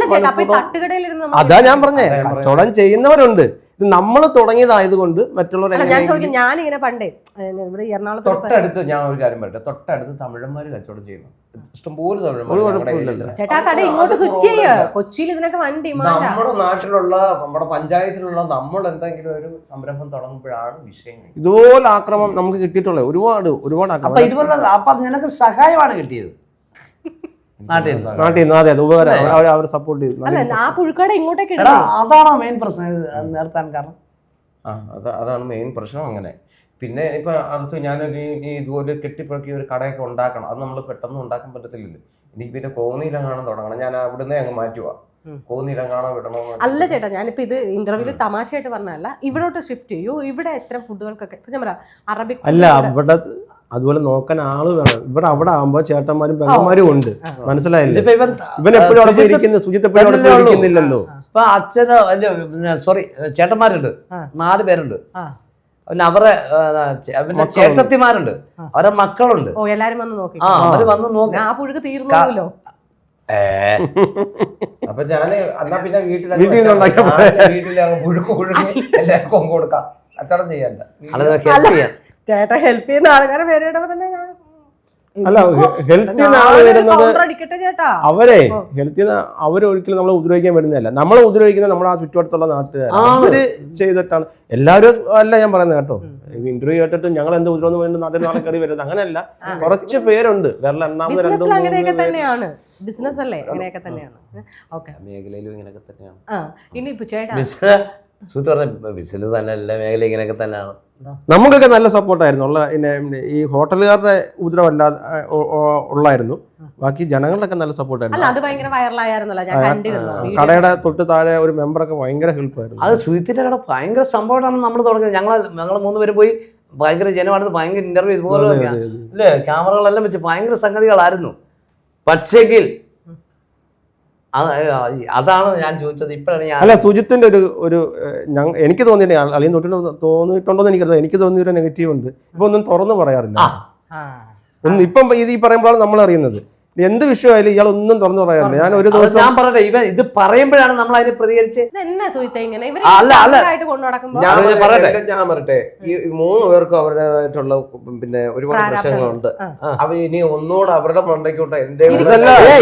അതാ ഞാൻ പറഞ്ഞേ, കച്ചവടം ചെയ്യുന്നവരുണ്ട്. ഇത് നമ്മൾ തുടങ്ങിയതായതുകൊണ്ട് മറ്റുള്ളവർ. ഞാനിങ്ങനെ പണ്ടേ ഇവിടെ എറണാകുളത്ത് തൊട്ടടുത്ത് ഞാൻ ഒരു കാര്യം പറയട്ടെ, തൊട്ടടുത്ത് തമിഴന്മാര് കച്ചവടം ചെയ്യുന്നു, ഇഷ്ടംപോലെ കൊച്ചിയിൽ ഇതിനൊക്കെ വണ്ടി. നമ്മുടെ നാട്ടിലുള്ള നമ്മുടെ പഞ്ചായത്തിലുള്ള നമ്മൾ എന്തെങ്കിലും ഒരു സംരംഭം തുടങ്ങുമ്പോഴാണ് വിഷയം. ഇതുപോലെ ആക്രമണം നമുക്ക് കിട്ടിയിട്ടുള്ളത് ഒരുപാട് ആക്രമണം. നിനക്ക് സഹായമാണ് കിട്ടിയത് നാട്ടിൽ നിന്ന്. അതെ, ഉപകാരം അവർ സപ്പോർട്ട് ചെയ്തു. അതാണോ മെയിൻ പ്രശ്നം നിർത്താൻ കാരണം? അതാണ് മെയിൻ പ്രശ്നം. അങ്ങനെ പിന്നെ ഇപ്പൊ അടുത്ത് ഞാനൊരു ഇതുപോലെ കെട്ടിപ്പുറക്കി ഒരു കടയൊക്കെ ഉണ്ടാക്കണം. അത് നമ്മൾ പെട്ടെന്ന് ഉണ്ടാക്കാൻ പറ്റത്തില്ലല്ലോ. എനിക്ക് പിന്നെ കോന്നിയിലും കാണാൻ തുടങ്ങണം. ഞാൻ അവിടുന്ന് അങ്ങ് മാറ്റുക. കോന്നിയിലും കാണാൻ വിടണോ? അല്ല ചേട്ടാ, ഞാനിപ്പോ ഇത് ഇന്റർവ്യൂല് തമാശയായിട്ട് പറഞ്ഞല്ല, ഇവിടോട്ട് ഷിഫ്റ്റ് ചെയ്യൂ. ഇവിടെ എത്ര ഫുഡുകൾക്കൊക്കെ ഞാൻ പറയാം അറബിക് അല്ല അവിടെ അതുപോലെ നോക്കാൻ ആള് വേണം. ഇവിടെ അവിടെ ആകുമ്പോ ചേട്ടന്മാരും പെങ്ങന്മാരും ഉണ്ട്, മനസ്സിലായില്ലേ? ഇവൻ എപ്പോഴും അവിടെ പോയിരിക്കുന്നു, സുജിത്ത് എപ്പോഴും അവിടെ പോയിരിക്കുന്നില്ലല്ലോ. ഇപ്പൊ അച്ഛന് സോറി ചേട്ടന്മാരുണ്ട്, 4 പേരുണ്ട്. പിന്നെ അവരുടെ ചേട്ടത്തിമാരുണ്ട്, അവരുടെ മക്കളുണ്ട്. ഓ എല്ലാരും വന്ന് നോക്കി. അവര് വന്ന് നോക്കി. ആ പുഴുക്ക് തീർന്നല്ലോ. അപ്പൊ ഞാന് എന്നാ പിന്നെ വീട്ടിൽ പുഴുക്ക് എല്ലാവർക്കും കൊടുക്കാം. കച്ചവടം ചെയ്യണ്ട. ചേട്ടാ ഹെൽപ്പ് ചെയ്യുന്ന ആൾക്കാരെ പേരിടുമ്പോ തന്നെ ഞാൻ അല്ല ഹെൽത്തിൽ നിന്ന് ആള് വരുന്നത് ചേട്ടാ. അവരെ ഹെൽത്തിൽ നിന്ന് അവരൊരിക്കലും നമ്മളെ ഉപദ്രവിക്കാൻ വരുന്നതല്ല. നമ്മളെ ഉപദ്രവിക്കുന്നത് നമ്മുടെ ആ ചുറ്റുവട്ടത്തുള്ള നാട്ടുകാർ അവര് ചെയ്തിട്ടാണ്. എല്ലാവരും അല്ല ഞാൻ പറയുന്നത് കേട്ടോ. ഇന്റർവ്യൂ കേട്ടിട്ട് ഞങ്ങൾ എന്ത് ഉപദ്രവം വേണ്ടി നാട്ടിൽ നാളെ കയറി വരുന്നത് അങ്ങനെയല്ല. കുറച്ച് പേരുണ്ട്. വേറെ അങ്ങനെയൊക്കെ തന്നെയാണ്. ബിസിനസ് അല്ലേ, അങ്ങനെയൊക്കെ തന്നെയാണ്. ഓക്കെ, മേഖലയിലും ഇങ്ങനെയൊക്കെ തന്നെയാണ്. ഇനി ഇപ്പൊ ചേട്ടാ ബിസിനസ് തന്നെ എല്ലാ മേഖല ഇങ്ങനെയൊക്കെ തന്നെയാണ്. നമുക്കൊക്കെ നല്ല സപ്പോർട്ടായിരുന്നു ഉള്ള. ഈ ഹോട്ടലുകാരുടെ ഉപദ്രവമല്ലാതെ ഉള്ളായിരുന്നു. ബാക്കി ജനങ്ങളിലൊക്കെ നല്ല സപ്പോർട്ടായിരുന്നു. അത് ഭയങ്കര വൈറലായിരുന്നല്ലോ, ഞാൻ കണ്ടിരുന്നു. കടയുടെ തൊട്ട് താഴെ ഒരു മെമ്പറൊക്കെ ഭയങ്കര ഹെൽപ്പായിരുന്നു. അത് സുജിത്തിന്റെ കട ഭയങ്കര സംഭവമാണ് നമ്മൾ തുടങ്ങിയത്. ഞങ്ങൾ 3 പേരും പോയി ഭയങ്കര ജനമാണെന്ന് ഭയങ്കര ഇന്റർവ്യൂ ഇതുപോലെ അല്ലേ, ക്യാമറകളെല്ലാം വെച്ച് ഭയങ്കര സംഗതികളായിരുന്നു. പക്ഷേങ്കിൽ അതാണ് ഞാൻ ചോദിച്ചത്. ഇപ്പോഴാണ് ഞാൻ അല്ല സുജിത്തിന്റെ ഒരു എനിക്ക് തോന്നിയിട്ടുണ്ട്, അല്ലെങ്കിൽ തോന്നിയിട്ടുണ്ടോന്ന് എനിക്കറിയാം. എനിക്ക് തോന്നിയൊരു നെഗറ്റീവ് ഉണ്ട്. ഇപ്പൊ ഒന്നും തുറന്നു പറയാറില്ല. ഇപ്പം ഇത് ഈ പറയുമ്പോഴാണ് നമ്മൾ അറിയുന്നത്. എന്ത് വിഷയമായാലും ഇയാൾ ഒന്നും തുറന്നു പറയാറില്ല. ഞാൻ ഒരു ദിവസം ഞാൻ പറയട്ടെ, ഇത് പറയുമ്പോഴാണ് നമ്മൾ അതിന് പ്രതികരിച്ച്. ഞാൻ പറയട്ടെ, ഈ 3 പേർക്കും അവരുടേതായിട്ടുള്ള പിന്നെ ഒരുപാട് പ്രശ്നങ്ങളുണ്ട്. അവ ഇനി ഒന്നുകൂടെ അവരുടെ മണ്ടയ്ക്കോട്ടെ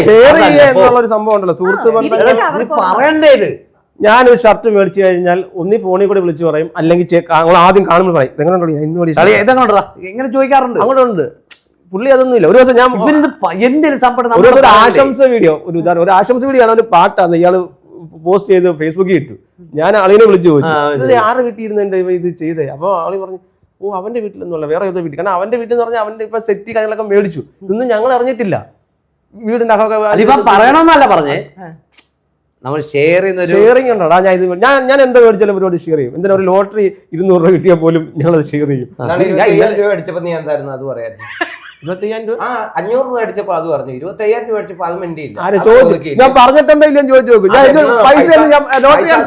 ഷെയർ ചെയ്യുക എന്നുള്ളൊരു സംഭവം ഉണ്ടല്ലോ, സുഹൃത്ത് പറയണ്ടേ ഇത്. ഞാനൊരു ഷർട്ട് മേടിച്ചു കഴിഞ്ഞാൽ ഒന്നി ഫോണിൽ കൂടെ വിളിച്ചു പറയും, അല്ലെങ്കിൽ ആദ്യം കാണുമ്പോൾ പറയും എങ്ങനെ ചോദിക്കാറുണ്ട്. അങ്ങോട്ടുണ്ട്. പുള്ളി അതൊന്നുമില്ല. ഒരു ദിവസം ഞാൻ ഒരു ആശംസ വീഡിയോ ഒരു ആശംസ വീഡിയോ ആണ്, ഒരു പാട്ടാണ് ഇയാള് പോസ്റ്റ് ചെയ്ത് ഫേസ്ബുക്കിൽ ഇട്ടു. ഞാൻ ആളിനെ വിളിച്ചു ചോദിച്ചു, ഇത് ആറ് വീട്ടിലിരുന്ന് ഇത് ചെയ്തേ. അപ്പൊ ആളി പറഞ്ഞു, ഓ അവന്റെ വീട്ടിലൊന്നുമല്ല, വേറെ ഏതോ വീട്ടിൽ. കാരണം അവന്റെ വീട്ടിൽ എന്ന് പറഞ്ഞാൽ അവന്റെ ഇപ്പൊ സെറ്റ് കാര്യങ്ങളൊക്കെ മേടിച്ചു. ഇതൊന്നും ഞങ്ങൾ അറിഞ്ഞിട്ടില്ല. വീടിന്റെ പറയണമെന്നല്ല പറഞ്ഞേ, നമ്മൾ ഷെയറിംഗ് ഉണ്ടോടാ. ഞാൻ എന്താ മേടിച്ചാലും പരിപാടി ഷെയർ ചെയ്യും. എന്തിനാ ഒരു ലോട്ടറി 200 രൂപ കിട്ടിയാൽ പോലും ഞങ്ങളത് ഷെയർ ചെയ്യും. 25,000 രൂപ അടിച്ചപ്പോ നീ എന്തായിരുന്നു അത് പറയായിരുന്നു? 25,000 രൂപ 500 രൂപ അടിച്ചപ്പോ അത് പറഞ്ഞു. 25,000 രൂപ അടിച്ചപ്പോ അത് മിണ്ടിയില്ല. ഞാൻ പറഞ്ഞിട്ടുണ്ടോ ഇല്ലെന്ന് ചോദിച്ചു നോക്കും. ഞാൻ ഇത് പൈസ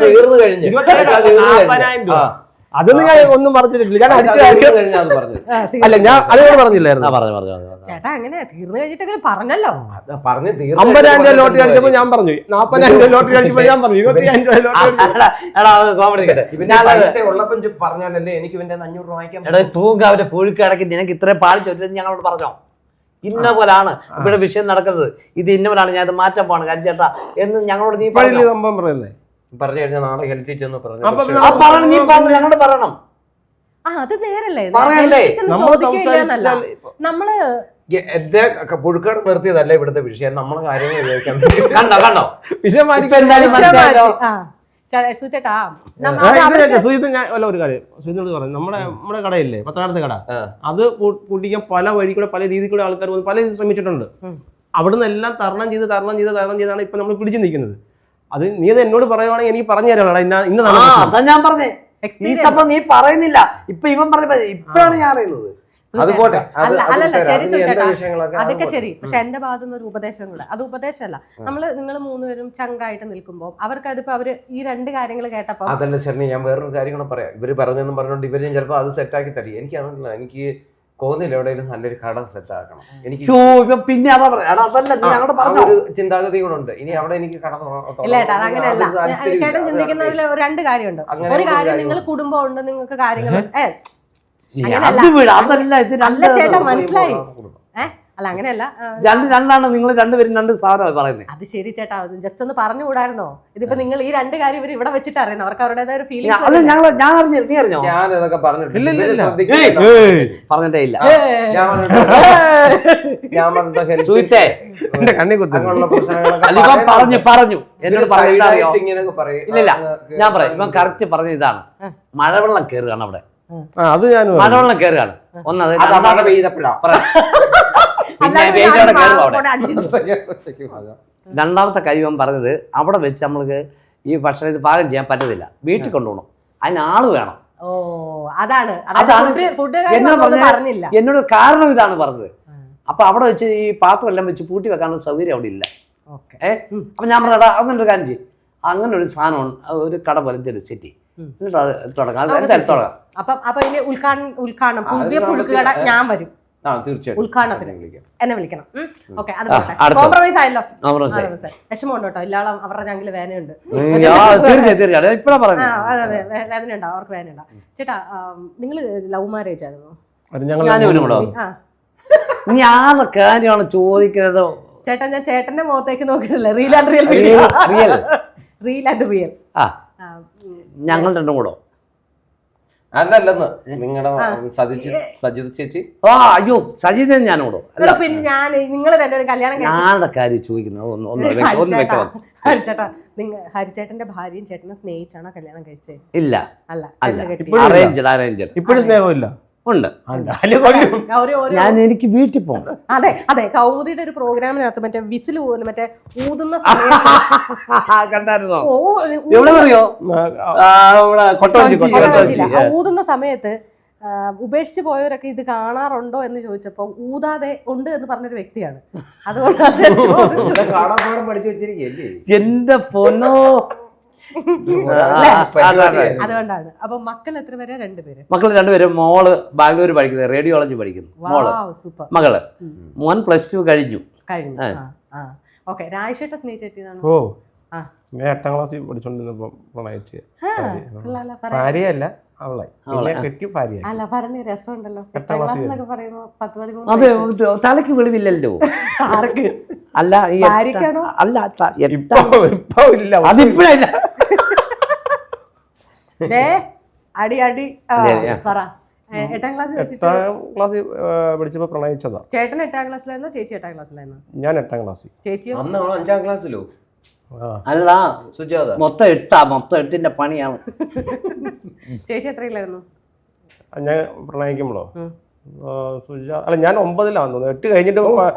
തീർന്നു കഴിഞ്ഞു. 40,000 രൂപ അതൊന്നും ഞാൻ ഒന്നും പറഞ്ഞിട്ടില്ല. ഞാൻ അടിച്ചു അല്ല, ഞാൻ അതുകൊണ്ട് പറഞ്ഞില്ലായിരുന്നു. ചേട്ടാ അങ്ങനെ തീർന്നു കഴിഞ്ഞിട്ടെങ്കിലും പറഞ്ഞല്ലോ. 50,000 രൂപ ലോട്ടറി അടിച്ചപ്പോ ഞാൻ പറഞ്ഞു, 40,000 രൂപ ലോട്ടറി അടിച്ചപ്പോ ഞാൻ പറഞ്ഞു, 25,000 പൈസ ഉള്ളപ്പം പറഞ്ഞാലല്ലേ എനിക്ക് ഇവന്റെ 500 രൂപ വാങ്ങിക്കാൻ. തൂങ്കാവിന്റെ പുഴുക്കടക്കി നിനക്ക് ഇത്രയും പാലിച്ചു ഞങ്ങളോട് പറഞ്ഞോ, ഇന്ന പോലാണ് ഇവിടെ വിഷയം നടക്കുന്നത്, ഇത് ഇന്ന പോലാണ്, ഞാൻ ഇത് മാറ്റാൻ പോവാണ് കാര്യം ചേട്ടാ എന്ന് ഞങ്ങളോട് നീ സംഭവം പറയുന്നേ. പറഞ്ഞു കഴിഞ്ഞാൽ നാളെ ഹെൽത്തിൽ ചെന്ന് പറഞ്ഞു ഞങ്ങളോട് പറയണം. അത് നേരല്ലേ, നമ്മള് പുഴുക്കാട് നിർത്തിയതല്ല ഇവിടുത്തെ വിഷയം. നമ്മളെ കാര്യങ്ങൾ ഉപയോഗിക്കാൻ കണ്ടോ വിഷയം ഒരു കാര്യം സുജിത്തിനോട് പറഞ്ഞു. നമ്മുടെ കടയില്ലേ, പത്തനാടത്തെ കട, അത് പൂട്ടിക്കാൻ പല വഴി കൂടെ പല രീതിയിൽ കൂടെ ആൾക്കാർ പല ശ്രമിച്ചിട്ടുണ്ട്. അവിടുന്ന് എല്ലാം തരണം ചെയ്താണ് ഇപ്പൊ നമ്മൾ പിടിച്ചു നിൽക്കുന്നത്. അത് നീ അത് എന്നോട് പറയുവാണെങ്കിൽ എനിക്ക് പറഞ്ഞു തരാം. ഞാൻ പറഞ്ഞേ നീ പറയുന്നില്ല. ഇപ്പൊ ഇവൻ പറഞ്ഞ ഇപ്പഴാണ് ഞാൻ അറിയുന്നത്. അതുപോട്ടെ, അതൊക്കെ ശരി. പക്ഷെ എന്റെ ഭാഗത്തു നിന്ന് ഒരു ഉപദേശം കൂടെ, അത് ഉപദേശമല്ല, നിങ്ങൾ 3 പേരും ചങ്കായിട്ട് നിൽക്കുമ്പോൾ അവർക്ക് അതിപ്പോ അവര് ഈ 2 കാര്യങ്ങൾ കേട്ടപ്പോ അതല്ല ശരി. ഞാൻ വേറൊരു കാര്യം കൂടെ പറയാം. ഇവര് പറഞ്ഞെന്നും പറഞ്ഞോണ്ട് ഇവരും ചിലപ്പോ അത് സെറ്റാക്കി തരും. എനിക്ക് അതല്ല, എനിക്ക് കോന്നിൽ എവിടെയെങ്കിലും നല്ലൊരു കട സെറ്റ് ആക്കണം. എനിക്ക് പിന്നെ ഒരു ചിന്താഗതി കൂടെ ഉണ്ട്. ഇനി അവിടെ എനിക്ക് കട ചേട്ടൻ ചിന്തിക്കുന്നതിൽ 2 കാര്യമുണ്ട്. ഒരു കാര്യം, നിങ്ങൾ കുടുംബം ഉണ്ട്, നിങ്ങൾക്ക് കാര്യങ്ങൾ ചേട്ടാ മനസ്സിലായി. അല്ല അങ്ങനെയല്ല, രണ്ടാണ് നിങ്ങൾ 2 പേരും 2 സാധനം പറയുന്നത്. അത് ശരി ചേട്ടാ, ജസ്റ്റ് ഒന്ന് പറഞ്ഞുകൂടായിരുന്നോ? ഇതിപ്പോ നിങ്ങൾ ഈ 2 കാര്യം ഇവർ ഇവിടെ വെച്ചിട്ട് അറിയണം, അവർക്ക് അവരുടേതായ ഒരു ഫീലിംഗ്. ഞാൻ ഇതൊക്കെ പറഞ്ഞിട്ടില്ല. പറഞ്ഞിട്ടേ ഇല്ല. ഞാൻ പറഞ്ഞു എന്നോട് പറയില്ല. ഞാൻ പറയാം, ഇവൻ കറക്റ്റ് പറഞ്ഞ ഇതാണ്. മഴവെള്ളം കയറുകയാണ് അവിടെ. അത് ഞാൻ മഴവെള്ളം കയറുകയാണ് ഒന്നത്. അതാ മഴ പെയ്തപ്പോഴാ. പിന്നെ വെയിലോടെ കയറും അവിടെ. രണ്ടാമത്തെ കാര്യം പറഞ്ഞത് അവിടെ വെച്ച് നമ്മൾക്ക് ഈ ഭക്ഷണം ഇത് പാകം ചെയ്യാൻ പറ്റത്തില്ല, വീട്ടിൽ കൊണ്ടുപോകണം, അതിന് ആള് വേണം. ഓ അതാണ് ഫുഡ് പറഞ്ഞില്ല എന്നോട് കാരണം ഇതാണ് പറഞ്ഞത്. അപ്പൊ അവിടെ വെച്ച് ഈ പാത്രം എല്ലാം വെച്ച് പൂട്ടി വെക്കാനുള്ള സൗകര്യം അവിടെ ഇല്ല. അപ്പൊ ഞാൻ പറഞ്ഞാ അങ്ങനെ ഒരു കാര്യം ചെയ്യും, അങ്ങനെ ഒരു സാധനം ഒരു കട പോലെ എന്തൊരു സെറ്റ് എന്നിട്ട് അത് തുടങ്ങാം. അത് എന്തായാലും തുടങ്ങാം. അപ്പൊ ഇനി ഉദ്ഘാടനം പുതിയ പുഴുക്കുകട ഞാൻ വരും തീർച്ചയായിട്ടും ഉദ്ഘാടനത്തിന് എന്നെ വിളിക്കണം. ഓക്കെ, അത് കോംപ്രമൈസ് ആയല്ലോ. വിഷമമുണ്ട് കേട്ടോ, ഇല്ലാളം അവരുടെ ചങ്കില് വേദനയുണ്ട്. തീർച്ചയായും ഇപ്പഴാ പറഞ്ഞു വേദന ഉണ്ടാവും, അവർക്ക് വേദന ഉണ്ടാവും. ചേട്ടാ, നിങ്ങള് ലവ് മാരേജ് ആയിരുന്നു? നീ ആരുടെ കാര്യമാണ് ചോദിക്കുന്നത് ചേട്ടാ? ഞാൻ ചേട്ടന്റെ മുഖത്തേക്ക് നോക്കിയിട്ടില്ല. Real and real real and real ഞങ്ങൾ രണ്ടും കൂടോ? അതല്ലെന്ന് നിങ്ങളുടെ സജിത ചേച്ചി. അയ്യോ, സജിതൻ ഞാൻ കൂടോ? പിന്നെ ഞാൻ നിങ്ങൾ രണ്ടുപേരും കല്യാണം ഞാനുടെ കാര്യം ചോദിക്കുന്നത് ഒന്ന് വ്യക്തമാണ്. ഹരിച്ചേട്ടാ, ഹരിച്ചേട്ടന്റെ ഭാര്യയും ചേട്ടനെ സ്നേഹിച്ചാണോ കല്യാണം കഴിച്ചത്? ഇല്ല, അല്ല, അറേഞ്ച്. ഇപ്പോഴും സ്നേഹമില്ല. ഉണ്ട്. ഞാൻ എനിക്ക് വീട്ടിൽ പോകണം. അതെ അതെ, കൗമുദിയുടെ ഒരു പ്രോഗ്രാമിനകത്ത് മറ്റേ വിസിൽ മറ്റേ ഊതുന്ന കണ്ടായിരുന്നോ? എവിടെ പറയോ? ഊതുന്ന സമയത്ത് ഉപേക്ഷിച്ച് പോയവരൊക്കെ ഇത് കാണാറുണ്ടോ എന്ന് ചോദിച്ചപ്പോ ഊതാതെ ഉണ്ട് എന്ന് പറഞ്ഞൊരു വ്യക്തിയാണ്. അതുകൊണ്ടാണ് എന്റെ പൊന്നോ. അതുകൊണ്ടാണ്. അപ്പൊ മക്കൾ എത്ര പേര്? രണ്ടുപേര്. മക്കൾ രണ്ടുപേരും. മോള് ബാംഗ്ലൂർ പഠിക്കുന്നത്, റേഡിയോളജി പഠിക്കുന്നു. മോള് മകള്. മോൻ +2 കഴിഞ്ഞു. ഓക്കെ, രാജേട്ട സ്നേഹിച്ചെട്ടിയതാണ്. ഓ, ഞാൻ 8ാം ക്ലാസ്സിൽ പഠിച്ചോണ്ടിരുന്നപ്പോ പ്രണയിച്ച് ഭാര്യയല്ല അവളെ കെട്ടി ഭാര്യ. അല്ല, പറഞ്ഞ രസമുണ്ടല്ലോ. 8ാം ക്ലാസ് എന്നൊക്കെ പറയുമ്പോ 10-13. അതെ, തലക്ക് വെളിവില്ലല്ലോ ആർക്ക്? അല്ല, അല്ല ഇപ്പൊ ഇല്ല, അതിപ്പോഴില്ല. അടി അടി പറ. 8ാം ക്ലാസ്സിൽ പഠിച്ചപ്പോ പ്രണയിച്ചതാ. ചേട്ടൻ 8ാം ക്ലാസ്സിലായിരുന്നോ ചേച്ചി 8ാം ക്ലാസ്സിലായിരുന്നോ? ഞാൻ 8ാം ക്ലാസ്സിൽ. ചേച്ചിയോ? 5ാം ക്ലാസ്സിലോ? അല്ല, മൊത്തം 8ന്റെ പണിയാണ്. ചേച്ചി എത്രയിലായിരുന്നു ഞാൻ പ്രണയിക്കുമ്പോഴോ? അല്ല, ഞാൻ 9ലാന്ന് തോന്നുന്നു. 8 കഴിഞ്ഞിട്ട്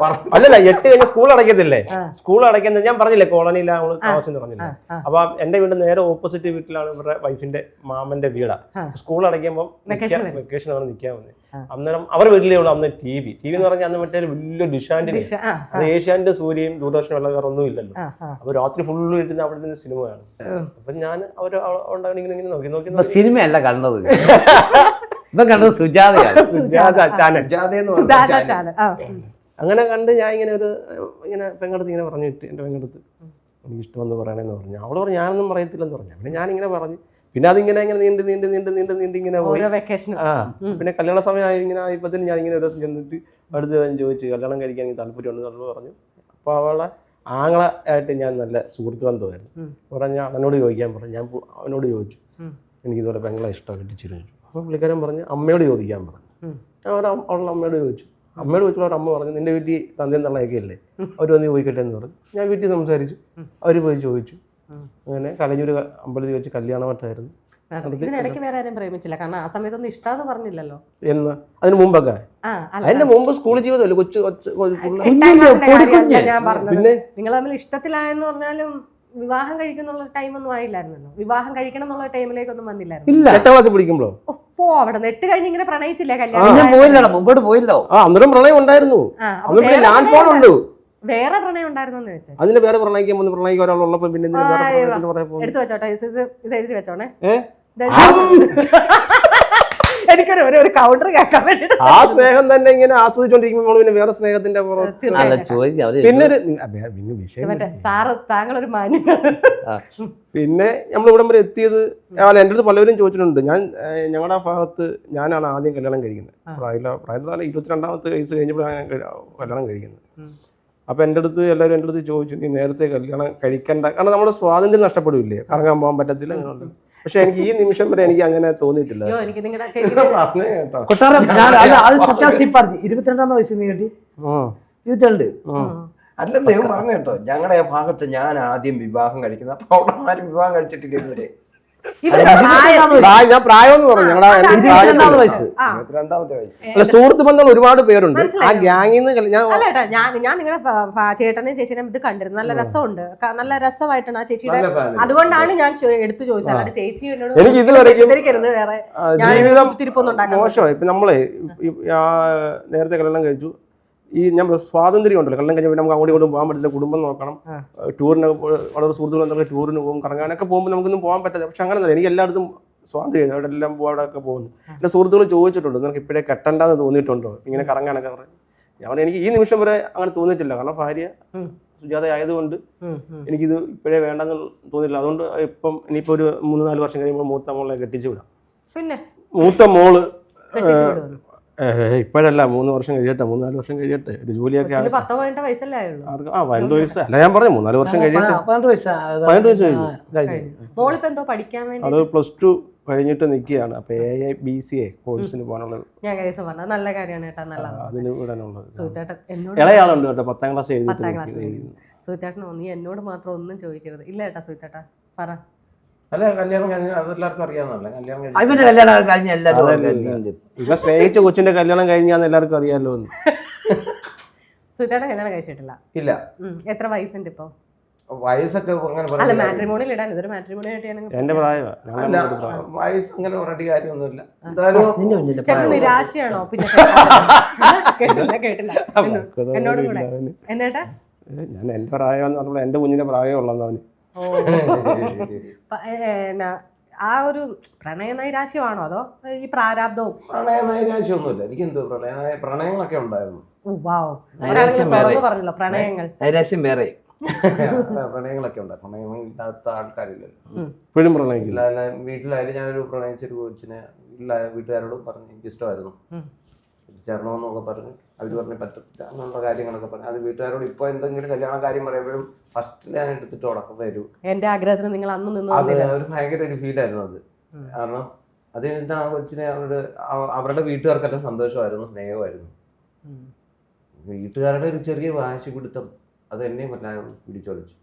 അല്ലല്ല, 8 കഴിഞ്ഞ സ്കൂൾ അടയ്ക്കത്തില്ലേ? സ്കൂൾ അടയ്ക്കുന്നത് ഞാൻ പറഞ്ഞില്ലേ, കോളനിയിലാണ് അവള് താമസം പറഞ്ഞില്ലേ. അപ്പൊ എന്റെ വീട് നേരെ ഓപ്പോസിറ്റ് വീട്ടിലാണ് ഇവരുടെ വൈഫിന്റെ മാമന്റെ വീടാ. സ്കൂൾ അടയ്ക്കുമ്പോൾ വെക്കേഷൻ അവിടെ നിൽക്കാൻ വന്നേ. അന്നേരം അവർ വീട്ടിലേ ഉള്ളൂ അന്ന് ടി വി എന്ന് പറഞ്ഞാൽ അന്ന് മറ്റേ വലിയ ഡിഷാൻഡിന്, അത് ഏഷ്യാന്റെ സൂര്യയും ദൂരദർശനും അല്ല, വേറെ ഒന്നും ഇല്ലല്ലോ. അപ്പൊ രാത്രി ഫുള്ള് വീട്ടിൽ അവിടെ നിന്ന് സിനിമ കാണും. അപ്പൊ ഞാൻ ഇങ്ങനെ നോക്കി സിനിമയല്ല കണ്ടത്, ഇപ്പൊ കണ്ടത് സുജാതയാണ്. അങ്ങനെ കണ്ട് ഞാൻ ഇങ്ങനെ പെങ്ങടുത്ത് ഇങ്ങനെ പറഞ്ഞിട്ട്, എന്റെ പെങ്ങടുത്ത് എനിക്ക് ഇഷ്ടമെന്ന് പറയണെന്ന് പറഞ്ഞു. അവള് പറഞ്ഞു ഞാനൊന്നും പറയത്തില്ലെന്ന് പറഞ്ഞു. പിന്നെ ഞാനിങ്ങനെ പറഞ്ഞു. പിന്നെ അതിങ്ങനെ നീണ്ട് ഇങ്ങനെ പോയി. പിന്നെ കല്യാണ സമയം ഇങ്ങനെ ആയപ്പോഴത്തേനും ഞാൻ ഇങ്ങനെ ഒരു ദിവസം ചെന്നിട്ട് അടുത്ത് ചോദിച്ചു കല്യാണം കഴിക്കാൻ എനിക്ക് താല്പര്യമുണ്ടെന്ന് പറഞ്ഞു. അപ്പോൾ അവളെ ആങ്ങള ആയിട്ട് ഞാൻ നല്ല സുഹൃത്ത് ബന്ധമായിരുന്നു. പറഞ്ഞ അണ്ണനോട് ചോദിക്കാൻ പറഞ്ഞു. ഞാൻ അവനോട് ചോദിച്ചു എനിക്കിതുപോലെ പെങ്ങളെ ഇഷ്ടം കെട്ടിച്ചിരുന്നു. അപ്പോൾ പുള്ളിക്കാരൻ പറഞ്ഞ് അമ്മയോട് ചോദിക്കാൻ പറഞ്ഞു. ഞാൻ അവളുടെ അമ്മയോട് ചോദിച്ചു. അമ്മയോട് ചോദിച്ചപ്പോൾ അവർ അമ്മ പറഞ്ഞു നിന്റെ വീട്ടിൽ തന്തയും തള്ളയൊക്കെ അല്ലേ, അവർ വന്ന് ചോദിക്കട്ടെ എന്ന് പറഞ്ഞു. ഞാൻ വീട്ടിൽ സംസാരിച്ചു, അവർ പോയി ചോദിച്ചു. അങ്ങനെ കലഞ്ഞൂര് അമ്പലത്തിൽ വെച്ച് കല്യാണമായിട്ടായിരുന്നു. ഇതിനിടയ്ക്ക് വേറെ ആരും പ്രേമിച്ചില്ല, കാരണം ആ സമയത്തൊന്നും ഇഷ്ടമെന്ന് പറഞ്ഞില്ലല്ലോ. എന്ന് അതിന് മുമ്പൊക്കെ? അതിന്റെ മുമ്പ് സ്കൂൾ ജീവിതമല്ലേ, ഞാൻ പറഞ്ഞത് നിങ്ങൾ തമ്മിൽ ഇഷ്ടത്തിലായെന്ന് പറഞ്ഞാലും വിവാഹം കഴിക്കുന്നുള്ള ടൈമൊന്നും ആയില്ലായിരുന്നല്ലോ. വിവാഹം കഴിക്കണം എന്നുള്ള ടൈമിലേക്കൊന്നും വന്നില്ലായിരുന്നു. 8ാം ക്ലാസ്സിൽ പഠിക്കുമ്പോഴോ? ഓ, അവിടെ 8 കഴിഞ്ഞ് ഇങ്ങനെ പ്രണയിച്ചില്ലേ കല്യാണം? മുമ്പോട്ട് പോയില്ലോ. അന്നേരം പ്രണയം ഉണ്ടായിരുന്നു. ലാൻഡ് ഫോൺ ഉണ്ട്. വേറെ പ്രണയം ഉണ്ടായിരുന്നു ചോദിച്ചാൽ അതിന് വേറെ പ്രണയിക്കാൻ ഒരാളുള്ളപ്പോ പിന്നെ എടുത്തു വെച്ചോട്ടെ, ഇത് എഴുതി വെച്ചോണേ. എനിക്കൊരു കൗണ്ടർ കേൾക്കാൻ വേണ്ടി. ആ സ്നേഹം തന്നെ ഇങ്ങനെ ആസ്വദിച്ചോണ്ടിരിക്കുമ്പോൾ പിന്നെ വേറെ സ്നേഹത്തിന്റെ പിന്നെ സാറ് താങ്കളൊരു മാന്യ. പിന്നെ നമ്മൾ ഇവിടം വരെ എത്തിയത് എൻ്റെ അടുത്ത് പലവരും ചോദിച്ചിട്ടുണ്ട്. ഞങ്ങളുടെ ഭാഗത്ത് ഞാനാണ് ആദ്യം കല്യാണം കഴിക്കുന്നത്. പ്രായത്തിലല്ല 22ാമത്തെ വയസ്സ് കഴിഞ്ഞപ്പോഴാണ് കല്യാണം കഴിക്കുന്നത്. അപ്പോൾ എൻ്റെ അടുത്ത് ചോദിച്ചു നീ നേരത്തെ കല്യാണം കഴിക്കണ്ട, കാരണം നമ്മുടെ സ്വാതന്ത്ര്യം നഷ്ടപ്പെടില്ലേ, കറങ്ങാൻ പോകാൻ പറ്റത്തില്ല അങ്ങനെയുള്ള. പക്ഷെ എനിക്ക് ഈ നിമിഷം വരെ എനിക്ക് അങ്ങനെ തോന്നിയിട്ടില്ല. 22ാം വയസ്സ് നീ കേട്ടി? 22 അല്ലെന്ന് ഞാൻ പറഞ്ഞു കേട്ടോ. ഞങ്ങളുടെ ഭാഗത്ത് ഞാൻ ആദ്യം വിവാഹം കഴിക്കുന്നത്. അപ്പൊ അവിടെ ആരും വിവാഹം കഴിച്ചിട്ടില്ല ഇതുവരെ. ഞാൻ പ്രായം എന്ന് പറഞ്ഞു ഞങ്ങളുടെ ഇരുപത്തിരണ്ടാമത്തെ വയസ്സ്. 22ാമത്തെ വയസ്സ്. അല്ല സുഹൃത്ത് ബന്ധങ്ങൾ ഒരുപാട് പേരുണ്ട്. ആ ഗ്യാങ്ങിൽ നിന്ന് ഞാൻ അല്ലേട്ടാ ഞാൻ നിങ്ങളുടെ ചേട്ടനെയും ചേച്ചിനെയും ഇത് കണ്ടിരുന്നു. നല്ല രസമുണ്ട്, നല്ല രസമായിട്ടാണ് ആ ചേച്ചിയുടെ. നല്ല family. അതുകൊണ്ടാണ് ഞാൻ എടുത്തു ചോദിച്ചത്. അല്ലാണ്ട് ചേച്ചി എന്നോട് എനിക്ക് ഇതുവരെയ്ക്കും വേറെ ജീവിതം തിരിപ്പൊന്നും ഉണ്ടാക്കാൻ മോശമായി. ഇപ്പൊ നമ്മളെ നേരത്തെ കല്യാണം കഴിച്ചു. ഞാൻ സ്വാതന്ത്ര്യം ഉണ്ടല്ലോ, കല്യാണം കഴിഞ്ഞാൽ നമുക്ക് അങ്ങോട്ടും ഇങ്ങോട്ടും പോകാൻ പറ്റില്ല, കുടുംബം നോക്കണം, ടൂറിന് വളരെ സുഹൃത്തുക്കൾ എന്തൊക്കെ ടൂറിന് പോകും, കറങ്ങാനൊക്കെ പോകുമ്പോൾ നമുക്കൊന്നും പോകാൻ പറ്റില്ല. പക്ഷെ അങ്ങനെ എനിക്ക് എല്ലായിടത്തും സ്വാതന്ത്ര്യം, അവിടെ എല്ലാം അവിടെയൊക്കെ പോകുന്നു. എൻ്റെ സുഹൃത്തുക്കൾ ചോദിച്ചിട്ടുണ്ട്, നിനക്ക് ഇപ്പോഴേ കെട്ടണ്ടെന്ന് തോന്നിയിട്ടുണ്ടോ ഇങ്ങനെ കറങ്ങാനൊക്കെ പറഞ്ഞു. ഞാൻ എനിക്ക് ഈ നിമിഷം വരെ അങ്ങനെ തോന്നിയിട്ടില്ല. കാരണം ഭാര്യ സുജാത ആയതുകൊണ്ട് എനിക്കിത് ഇപ്പോഴേ വേണ്ടെന്ന് തോന്നിയില്ല. അതുകൊണ്ട് ഇപ്പം ഇനിയിപ്പോൾ ഒരു 3-4 വർഷം കഴിയുമ്പോൾ മൂത്ത മോളെ കെട്ടിച്ചു വിടാം. പിന്നെ മൂത്ത മോള് കെട്ടിച്ചു വിടുന്നു. ഇപ്പോഴല്ല, 3 വർഷം കഴിയട്ടെ, 3-4 വർഷം കഴിയട്ടെ, ഒരു ജോലിയൊക്കെ 18 വയസ്സല്ലേ ആയുള്ളൂ. 12 വയസ്സ് അല്ല, ഞാൻ പറഞ്ഞു 3-4 വർഷം കഴിയട്ടെ. 12 വയസ്സ് 12 വയസ്സ് കഴിഞ്ഞു. മോളിപ്പോ എന്തോ പഠിക്കാൻ വേണ്ടി അത് +2 കഴിഞ്ഞിട്ട് നിൽക്കുകയാണ്. അപ്പൊ AIBCA കോഴ്സിന് പോകാനുള്ളത്. ഞാൻ കേസ് പറഞ്ഞത് നല്ല കാര്യമാണ് കേട്ടാ, നല്ലതാണ്. അതിന് വിടാനുള്ളത്. സുഹൃത്തേട്ടൻ എന്നോട് ഇളയാളുണ്ട് കേട്ടോ, 10ാം ക്ലാസ് 10ാം ക്ലാസ് എഴുതി. സുഹൃത്തേട്ടനോ നീ എന്നോട് മാത്രം ഒന്നും ചോദിക്കരുത്. ഇല്ല ഏട്ടാ സുഹൃത്തേട്ടാ പറ. അല്ല കല്യാണം കഴിഞ്ഞ അതെല്ലാവർക്കും അറിയാവുന്നല്ലേ, കല്യാണം കഴിഞ്ഞ അവന്റെ കല്യാണം കഴിഞ്ഞ എല്ലാവരും ഇപ്പൊ സ്നേഹിച്ച കൊച്ചിന്റെ കല്യാണം കഴിഞ്ഞാന്ന് എല്ലാവർക്കും അറിയാലോ. സുഹൃത്തേട്ടൻ കല്യാണം കഴിച്ചിട്ടില്ല. ഇല്ല. എത്ര വയസ്സുണ്ട് ഇപ്പൊ? വയസ്സൊക്കെ അങ്ങനെ അല്ല പറയാം. മാട്രിമോണിയിൽ ഇടാൻ ഇതൊരു മാട്രിമോണി ആയിട്ടാണ്. എന്റെ പ്രായമാണ്. അല്ല വയസ്സ് അങ്ങനെ പറഞ്ഞിട്ട് കാര്യമൊന്നുമില്ല. എന്തായാലും ചേട്ടൻ നിരാശയാണോ? പിന്നെ കേട്ടില്ല എന്നോട് കൂടെ എന്നേട്ടാ ഞാൻ എന്റെ പ്രായം എന്ന് പറഞ്ഞപ്പോൾ എന്റെ കുഞ്ഞിന്റെ പ്രായമുള്ളവന്. ആ ഒരു പ്രണയ നൈരാശ്യമാണോ അതോ ഈ പ്രാരാബ്ദവും? പ്രണയ നൈരാശ്യമൊന്നുമില്ല. എനിക്ക് എന്തോ പ്രണയങ്ങളൊക്കെ ഉണ്ടായിരുന്നു. പറഞ്ഞല്ലോ പ്രണയങ്ങൾ. നൈരാശ്യം വേറെ പ്രണയങ്ങളൊക്കെ ഉണ്ട്. പ്രണയങ്ങളില്ലാത്ത ആൾക്കാരില്ലല്ലോ. ഇപ്പോഴും പ്രണയിക്കില്ല. വീട്ടിലായാലും ഞാനൊരു പ്രണയിച്ചൊരു കോച്ചിനെ വീട്ടുകാരോടും പറഞ്ഞു എനിക്ക് ഇഷ്ടമായിരുന്നു, ചേരണമെന്നൊക്കെ പറഞ്ഞു. അവർ പറഞ്ഞ് പറ്റത്തില്ല അങ്ങനെയുള്ള കാര്യങ്ങളൊക്കെ പറഞ്ഞു. അത് വീട്ടുകാരോട് ഇപ്പോൾ എന്തെങ്കിലും കല്യാണ കാര്യം പറയുമ്പോഴും ഫസ്റ്റ് ഞാൻ എടുത്തിട്ട് ഉടക്കത്തരും. എന്റെ ആഗ്രഹത്തിന് നിങ്ങൾ അന്ന് നിന്ന് അത് ഒരു ഭയങ്കര ഒരു ഫീലായിരുന്നു അത്. കാരണം അത് കഴിഞ്ഞിട്ട് ആ കൊച്ചിനെ അവരുടെ വീട്ടുകാർക്കെല്ലാം സന്തോഷമായിരുന്നു, സ്നേഹമായിരുന്നു. വീട്ടുകാരുടെ ഒരു ചെറിയ വാശി പിടുത്തം അത് എന്നെയും എല്ലാം പിടിച്ചൊളിച്ചു.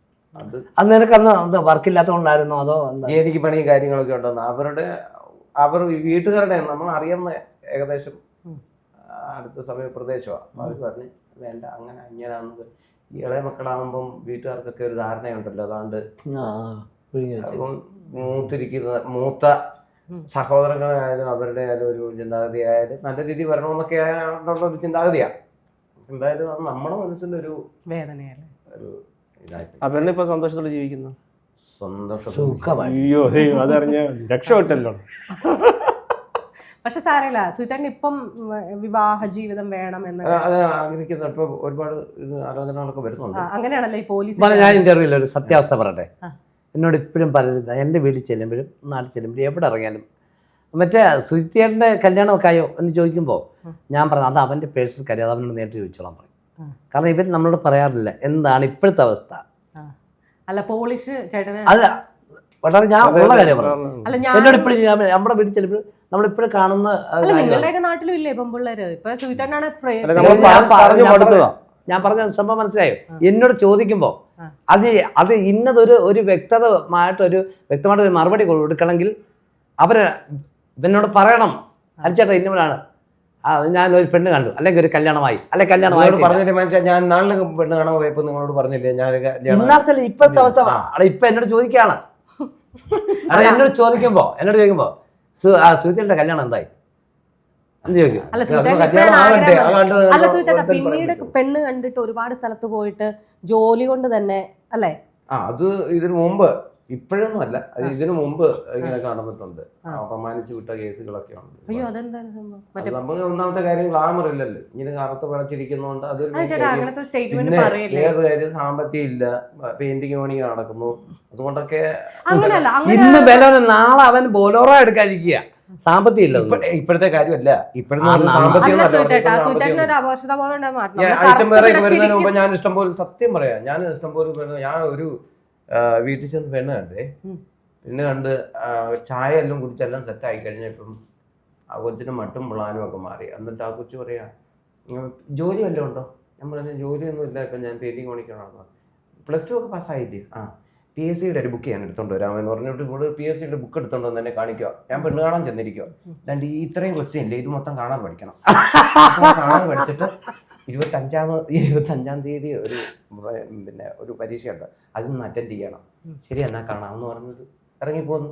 അത് നിനക്ക് അന്ന് വർക്കില്ലാത്തതുകൊണ്ടായിരുന്നോ അതോ എനിക്ക് പണിയും കാര്യങ്ങളൊക്കെ ഉണ്ടെന്ന് അവർ വീട്ടുകാരുടെ നമ്മൾ അറിയുന്ന ഏകദേശം അടുത്ത സമയപ്രദേശമാണ്. അവർ പറഞ്ഞ് വേണ്ട അങ്ങനെ ഇങ്ങനെയാണെന്ന്. ഈ ഇളയ മക്കളാകുമ്പം വീട്ടുകാർക്കൊക്കെ ഒരു ധാരണയുണ്ടല്ലോ. അതാണ്ട് മൂത്ത സഹോദരങ്ങളായാലും അവരുടെ ആയാലും ഒരു ചിന്താഗതി ആയാലും നല്ല രീതിയിൽ വരണമെന്നൊക്കെ ആയിട്ടുള്ള ഒരു ചിന്താഗതിയാണ്. എന്തായാലും അത് നമ്മുടെ മനസ്സിലൊരു വേദനയല്ലേ. ഒരു ഇതായിട്ട് ആ പെണ്ണിപ്പോ സന്തോഷത്തോടെ ജീവിക്കുന്നു. സന്തോഷം. അയ്യോ അതറിഞ്ഞ രക്ഷപ്പെട്ടല്ലോ. പക്ഷെ സാരമില്ല സുഹൃത്തേട്ടൻ ഇപ്പം വിവാഹ ജീവിതം വേണം എന്ന് ആഗ്രഹിക്കുന്ന ഇപ്പൊ ഒരുപാട് ആലോചനകളൊക്കെ വരുന്നുണ്ട്. അങ്ങനെയാണല്ലോ ഈ പോലീസ്. ഞാൻ ഇന്റർവ്യൂവിൽ ഒരു സത്യാവസ്ഥ പറയട്ടെ. എന്നോട് ഇപ്പോഴും പറയരുത്, എൻ്റെ വീട്ടിൽ ചെല്ലുമ്പോഴും നാട്ടിൽ ചെല്ലുമ്പോഴും എവിടെ ഇറങ്ങിയാലും മറ്റേ സുജിത്തേട്ടൻ്റെ കല്യാണമൊക്കെ ആയോ എന്ന് ചോദിക്കുമ്പോൾ ഞാൻ പറഞ്ഞു അത് അവൻ്റെ പേഴ്സണൽ കാര്യം, അത് അവനോട് നേരിട്ട് ചോദിച്ചോളാൻ പറയും. കാരണം ഇവർ നമ്മളോട് പറയാറില്ല എന്താണ് ഇപ്പോഴത്തെ അവസ്ഥ. അല്ല പോളിഷ് ചേട്ടന് അത് വളരെ ഞാൻ ഉള്ള കാര്യം പറഞ്ഞു. എന്നോട് ഇപ്പോഴും നമ്മുടെ വീട്ടിൽ ചെല്ലുമ്പോൾ നമ്മളിപ്പോഴും കാണുന്ന നിങ്ങളുടെയൊക്കെ നാട്ടിലും ഇല്ലേ പെൺപിള്ളേര്? ഇപ്പൊ സുഹിത്തേട്ടനാണ് ഞാൻ പറഞ്ഞ സംഭവം മനസ്സിലായോ? എന്നോട് ചോദിക്കുമ്പോൾ അത് ഇന്നതൊരു വ്യക്തമായിട്ടൊരു മറുപടി കൊടുക്കണമെങ്കിൽ അവര് എന്നോട് പറയണം, അരിച്ചേട്ടാ ഇന്നവനാണ്, ഞാനൊരു പെണ്ണ് കണ്ടു, അല്ലെങ്കിൽ ഒരു കല്യാണമായി, അല്ലെങ്കിൽ കല്യാണമായി പറഞ്ഞിട്ട് മനസ്സിലായി. ഞാൻ നാളിലെ പെണ്ണ് കാണാൻ പോയപ്പോ നിങ്ങളോട് പറഞ്ഞില്ലേ ഞാൻ ഇന്നത്തെ ഇപ്പോഴത്തെ അവസ്ഥ ഇപ്പൊ എന്നോട് ചോദിക്കാണ്. എന്നോട് ചോദിക്കുമ്പോ സുഹൃത്തിയുടെ കല്യാണം എന്തായി എന്ന് ചോദിക്കും. അല്ല സുഹൃത്തേട്ട പിന്നീട് പെണ്ണ് കണ്ടിട്ട് ഒരുപാട് സ്ഥലത്ത് പോയിട്ട് ജോലി കൊണ്ട് തന്നെ അല്ലേ? അത് ഇതിനു മുമ്പ്, ഇപ്പോഴൊന്നും അല്ല, ഇതിനു മുമ്പ് ഇങ്ങനെ കാണുന്നിട്ടുണ്ട്. അപമാനിച്ചു വിട്ട കേസുകളൊക്കെ ഉണ്ട്. അയ്യോ അതെന്താണ് സംഭവം? നമുക്ക് ഒന്നാമത്തെ കാര്യം ഗ്ലാമർ ഇല്ലല്ലോ, ഇങ്ങനെ കറുത്ത് വിളച്ചിരിക്കുന്നോണ്ട് അതൊരു. പിന്നെ വേറൊരു കാര്യം സാമ്പത്തികം ഇല്ല, പെയിന്റിങ് പണി നടക്കുന്നു, അതുകൊണ്ടൊക്കെ. ഇന്ന് ബലോന് നാളെ അവൻ ബോലോറോ എടുക്കാതിരിക്കുക, സാമ്പത്തികം ഇല്ല. ഇപ്പോഴത്തെ കാര്യമല്ല, ഇപ്പോഴത്തെ ഞാൻ ഇഷ്ടംപോലെ സത്യം പറയാം. ഞാൻ ഇഷ്ടംപോലെ ഞാൻ ഒരു വീട്ടിൽ ചെന്ന് പെണ്ണ് കണ്ടേ. പെണ്ണ് കണ്ട് ചായ എല്ലാം കുടിച്ചെല്ലാം സെറ്റായി കഴിഞ്ഞപ്പം ആ കൊച്ചിന് മട്ടും പ്ലാനും ഒക്കെ മാറി. എന്നിട്ട് ആ കൊച്ചു പറയാ ജോലി വല്ലതും ഉണ്ടോ? ഞാൻ പറഞ്ഞ ജോലിയൊന്നും ഇല്ല, ഇപ്പം ഞാൻ പെയിന്റിങ് പണിക്കണം. +2 ഒക്കെ പാസ്സായില്ലേ? PSC ഒരു ബുക്ക് ചെയ്യാൻ എടുത്തോണ്ട് വരാമെന്ന് പറഞ്ഞിട്ട് ഇവിടെ PSC ബുക്ക് എടുത്തോണ്ട് വന്ന് എന്നെ കാണിക്കുക. ഞാൻ പെണ്ണ് കാണാൻ ചെന്നിരിക്കുക. രണ്ട് ഇത്രയും ക്വസ്റ്റ്യൻ ഇല്ല, ഇത് മൊത്തം കാണാൻ പഠിക്കണം. കാണാൻ പഠിച്ചിട്ട് 25-ാം തീയതി ഒരു പരീക്ഷയുണ്ട്, അതൊന്ന് അറ്റൻഡ് ചെയ്യണം. ശരി എന്നാ കാണാമെന്ന് പറഞ്ഞത് ഇറങ്ങിപ്പോന്നു.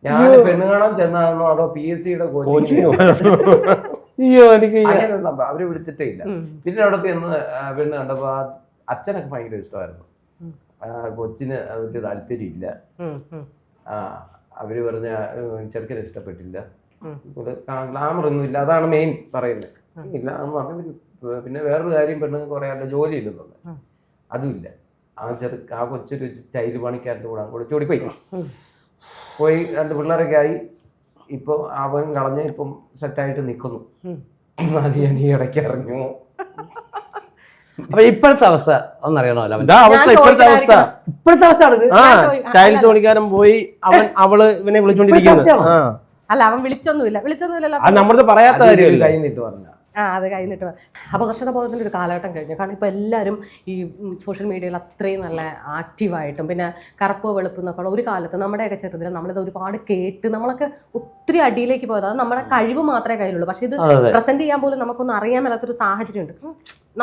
ഞാൻ പെണ്ണ് കാണാൻ ചെന്നാണെന്നോ അതോ PSC കോച്ചിങ് അങ്ങനെയുള്ള സംഭവം അവര് വിളിച്ചിട്ടേ ഇല്ല. പിന്നെ അവിടെ ചെന്ന് പെണ്ണ് കണ്ടപ്പോ അച്ഛനൊക്കെ ഭയങ്കര ഇഷ്ടമായിരുന്നു, കൊച്ചിന് വലിയ താല്പര്യം ഇല്ല. അവര് പറഞ്ഞ ചെറുക്കന് ഇഷ്ടപ്പെട്ടില്ല, ഗ്ലാമർ ഒന്നും ഇല്ല, അതാണ് മെയിൻ പറയുന്നത്. ഇല്ല എന്ന് പറഞ്ഞു. പിന്നെ വേറൊരു കാര്യം, പെണ്ണുങ്ങൾക്ക് പറയാനുള്ള ജോലി ഇല്ലെന്നുള്ളത്, അതുമില്ല. ആ കൊച്ചൊരു ടൈല് പണിക്കാരുടെ കൂടെ ഒളിച്ചോടി പോയി 2 പിള്ളേരൊക്കെ ആയി. ഇപ്പൊ അവൻ കളഞ്ഞ് ഇപ്പം സെറ്റായിട്ട് നിൽക്കുന്നു. അത് ഞാൻ ഈ ഇടയ്ക്ക് അറിഞ്ഞു. അപ്പൊ ഇപ്പോഴത്തെ അവസ്ഥ ഒന്നറിയണമല്ലോ. ഇപ്പോഴത്തെ അവസ്ഥ ടൈൽസ് പണിക്കാരൻ പോയി, അവള് ഇവനെ വിളിച്ചോണ്ടിരിക്കുന്നു. അല്ല, അവൻ വിളിച്ചൊന്നുമില്ല. നമ്മളത് പറയാത്ത കാര്യം കൈ നീട്ട് പറഞ്ഞ അത് കഴിഞ്ഞിട്ട് അപകർഷണബോധത്തിൻ്റെ ഒരു കാലഘട്ടം കഴിഞ്ഞു. കാരണം ഇപ്പോൾ എല്ലാവരും ഈ സോഷ്യൽ മീഡിയയിൽ അത്രയും നല്ല ആക്റ്റീവായിട്ടും പിന്നെ കറുപ്പ് വെളുപ്പ് എന്നൊക്കെ ഒരു കാലത്ത് നമ്മുടെയൊക്കെ ചെറുതിൽ നമ്മളിത് ഒരുപാട് കേട്ട് നമ്മളൊക്കെ ഒത്തിരി അടിയിലേക്ക് പോയത്. അത് നമ്മുടെ കഴിവ് മാത്രമേ കയ്യിലുള്ളൂ. പക്ഷെ ഇത് പ്രസന്റ് ചെയ്യാൻ പോലും നമുക്കൊന്നും അറിയാൻ മേലാത്തൊരു സാഹചര്യമുണ്ട്.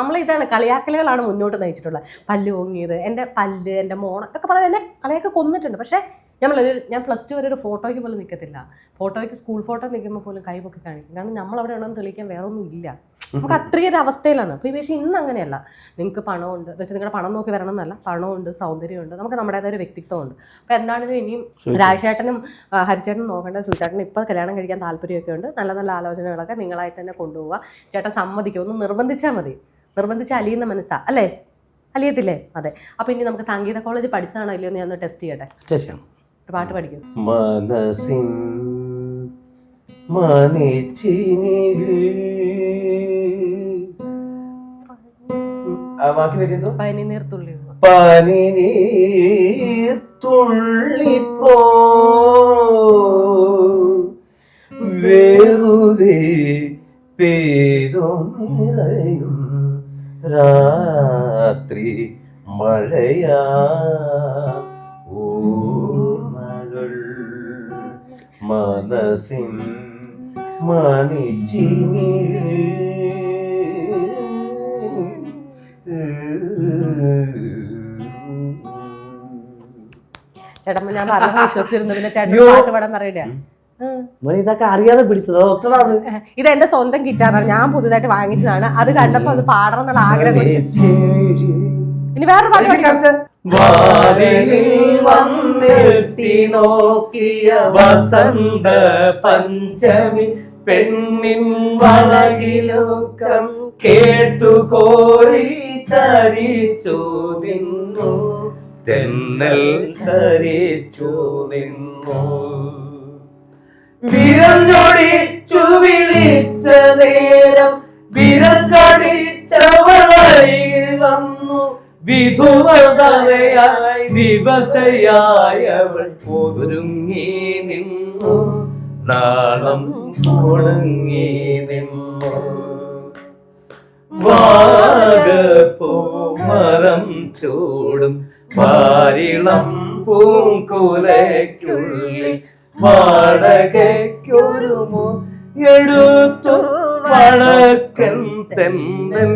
നമ്മളിതാണ് കളിയാക്കലുകളാണ് മുന്നോട്ട് നയിച്ചിട്ടുള്ളത്. പല്ല് ഓങ്ങിയത്, എൻ്റെ പല്ല്, എൻ്റെ മോണൊക്കെ പറഞ്ഞാൽ എന്നെ കളിയൊക്കെ കൊന്നിട്ടുണ്ട്. പക്ഷേ ഞാൻ +2 വരെ ഒരു ഫോട്ടോയ്ക്ക് പോലും നിൽക്കത്തില്ല. ഫോട്ടോയ്ക്ക് സ്കൂൾ ഫോട്ടോ നിൽക്കുമ്പോൾ പോലും കൈപൊക്കെ കാണിക്കും. കാരണം നമ്മളവിടെ ഉണ്ടെന്ന് തെളിയിക്കാൻ വേറെ ഒന്നും ഇല്ല. നമുക്ക് അത്രയും ഒരു അവസ്ഥയിലാണ്. അപ്പോൾ പക്ഷേ ഇന്ന് അങ്ങനെയല്ല. നിങ്ങൾക്ക് പണമുണ്ട് എന്ന് വെച്ചാൽ നിങ്ങളുടെ പണം നോക്കി വരണം എന്നല്ല, പണമുണ്ട്, സൗന്ദര്യമുണ്ട്, നമുക്ക് നമ്മുടേതായ ഒരു വ്യക്തിത്വമുണ്ട്. അപ്പോൾ എന്താണെങ്കിലും ഇനിയും രാജേട്ടനും ഹരിച്ചേട്ടനും നോക്കേണ്ടത്, സുചേട്ടനും ഇപ്പോൾ കല്യാണം കഴിക്കാൻ താല്പര്യമൊക്കെ ഉണ്ട്. നല്ല നല്ല ആലോചനകളൊക്കെ നിങ്ങളായിട്ട് തന്നെ കൊണ്ടുപോവുക. ചേട്ടൻ സമ്മതിക്കും, ഒന്ന് നിർബന്ധിച്ചാൽ മതി. നിർബന്ധിച്ച് അലിയുന്ന മനസ്സാ അല്ലേ? അലിയത്തില്ലേ? അതെ. അപ്പോൾ ഇനി നമുക്ക് സംഗീത കോളേജ് പഠിച്ചതാണോ ഇല്ലയോ എന്ന് ഞാൻ ഒന്ന് ടെസ്റ്റ് ചെയ്യട്ടെ. ഒരു പാട്ട് പഠിക്കും. മനസ്സിൻ മണിച്ചിനിൽ ബാക്കി വരുന്നു. പനിനീർത്തുള്ളിപ്പോ വേറുതെ പെയ്തൊന്നിറയും രാത്രി മഴയാ ഓർമ്മകൾ മനസ്സിൻ മണിച്ചിനിൽ. ചേട്ടൻ ഞാൻ പറഞ്ഞ വിശ്വസിച്ചിരുന്നു. പിന്നെ ചേട്ടൻ പാട്ട് പാടാൻ പറയില്ല. ഇതൊക്കെ അറിയാതെ പിടിച്ചത്. ഇത് എന്റെ സ്വന്തം ഗിറ്റാറാണ്, ഞാൻ പുതുതായിട്ട് വാങ്ങിച്ചതാണ്. അത് കണ്ടപ്പോ അത് പാടണം എന്നുള്ള ആഗ്രഹം. ഇനി വേറൊരു പാട്ട് പഠിക്കാം. വന്നെത്തി നോക്കിയ വസന്ത പഞ്ചമി പെണ്ണിൻ വളകിലൂക്കം കേട്ടു കോരി തരിച്ചു നിന്നു തെന്നൽ തരിച്ചു നിന്നു. വിരൽ ഞൊടിച്ചു വിളിച്ച നേരം വിരൽ കടിച്ചവളരികിൽ വന്നു വിധുവതയായി വിവശയായവൾ ഒരുങ്ങി നിന്നു നാളം കൊടുങ്ങി നിന്നു. വാഗപ്പൂമരം ചൂടും പാരിളം പൂങ്കുലയ്ക്കുള്ളിൽ വാടകയ്ക്കൊരു എടുത്തു വടക്കൻ തെന്നൽ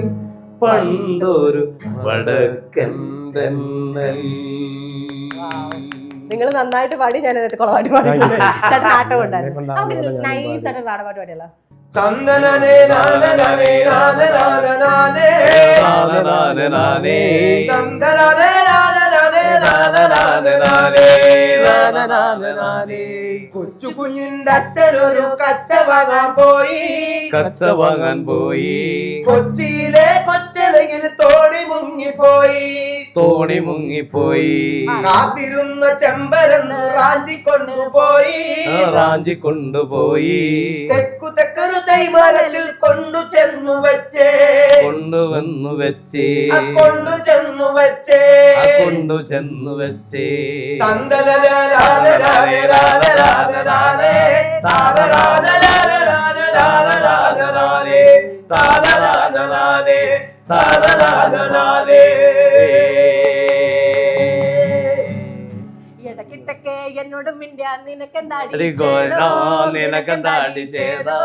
പണ്ടൊരു വടക്കൻ തെന്നൽ. നിങ്ങൾ നന്നായിട്ട് പാടി, ഞാൻ അതിനകത്ത് കൊളപാട്ട് പാടിയിട്ടുണ്ട്. നാട്ടം ഉണ്ടായിരുന്നു. നമുക്ക് നൈസായിട്ട് നാടപാട്ട് പാടിയല്ലോ. തന്നനേ നാനനേ നാനനാനനാനേ നാനനാനനാനേ തന്നനേ നാനനേ നാനനാനനാനേ നാനനാനനാനേ. കൊച്ചു കുഞ്ഞിന്റെ അച്ഛനൊരു കച്ച വാങ്ങാൻ പോയി കൊച്ചിയിലെ കൊച്ചലയിൽ തോണി മുങ്ങിപ്പോയി കാത്തിരുന്ന ചെമ്പരന്ന് റാഞ്ചിക്കൊണ്ടുപോയി തെക്കൊരു തൈമരത്തിൽ കൊണ്ടുവന്നു വെച്ചേ എന്നോട് മിണ്ടിയ നിനക്കെന്താടി നിനക്കെന്താടി ചെയ്തോ?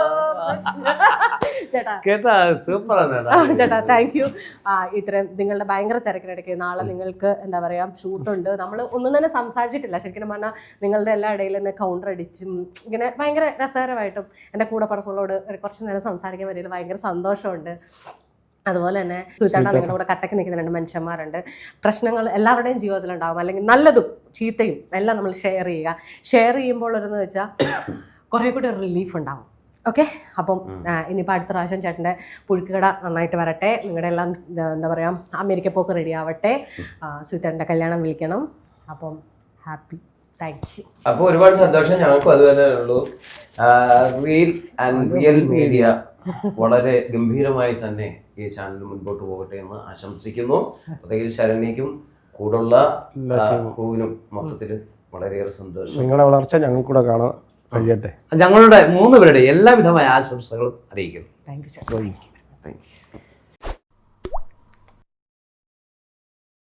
ചേട്ടാ കേട്ടാ സൂപ്പറാണ് ചേട്ടാ താങ്ക് യു. ഇത്രയും നിങ്ങളുടെ ഭയങ്കര തിരക്കിനിടയ്ക്ക് നാളെ നിങ്ങൾക്ക് എന്താ പറയാ ഷൂട്ടുണ്ട്. നമ്മൾ ഒന്നും തന്നെ സംസാരിച്ചിട്ടില്ല ശരിക്കും പറഞ്ഞാൽ. നിങ്ങളുടെ എല്ലാ ഇടയിൽ നിന്ന് കൗണ്ടർ അടിച്ചും ഇങ്ങനെ ഭയങ്കര രസകരമായിട്ടും എൻ്റെ കൂടെ പറപ്പുകളോട് കുറച്ച് നേരം സംസാരിക്കാൻ പറ്റിയത് ഭയങ്കര സന്തോഷമുണ്ട്. അതുപോലെ തന്നെ സുചേട്ടാ നിങ്ങളുടെ കൂടെ കട്ടക്ക് നിൽക്കുന്ന 2 മനുഷ്യന്മാരുണ്ട്. പ്രശ്നങ്ങൾ എല്ലാവരുടെയും ജീവിതത്തിലുണ്ടാവും, അല്ലെങ്കിൽ നല്ലതും ചീത്തയും എല്ലാം നമ്മൾ ഷെയർ ചെയ്യുമ്പോൾ ഒരു വെച്ചാൽ കുറേ കൂടി ഒരു റിലീഫ് ഉണ്ടാവും. ഓക്കെ, അപ്പം ഇനിയിപ്പോൾ അടുത്ത പ്രാവശ്യം ചേട്ടൻ്റെ പുഴുക്കുകട നന്നായിട്ട് വരട്ടെ. നിങ്ങളുടെ എല്ലാം എന്താ പറയുക അമേരിക്ക പോക്ക് റെഡി ആവട്ടെ. സുചേട്ടൻ്റെ കല്യാണം വിളിക്കണം. അപ്പം ഹാപ്പി. Thank you. അപ്പോൾ ഒരുപാട് സന്തോഷം. ഞങ്ങൾക്കും അതുപോലെ ഉള്ളൂ. റീൽ ആൻഡ് റിയൽ മീഡിയ വളരെ ഗംഭീരമായി തന്നെ ഈ ചാനൽ മുൻപോട്ട് പോകട്ടെ എന്ന് ആശംസിക്കുന്നു. പ്രത്യേകിച്ച് ശരണ്യക്കും കൂടുള്ള ക്രൂവിനും മൊത്തത്തിൽ വളരെയേറെ സന്തോഷം. നിങ്ങളുടെ വളർച്ച ഞങ്ങൾക്ക് കൂടെ കാണാൻ കഴിയട്ടെ. ഞങ്ങളുടെ 3 പേരുടെ എല്ലാവിധമായ ആശംസകളും അറിയിക്കുന്നു. Thank you. Thank you.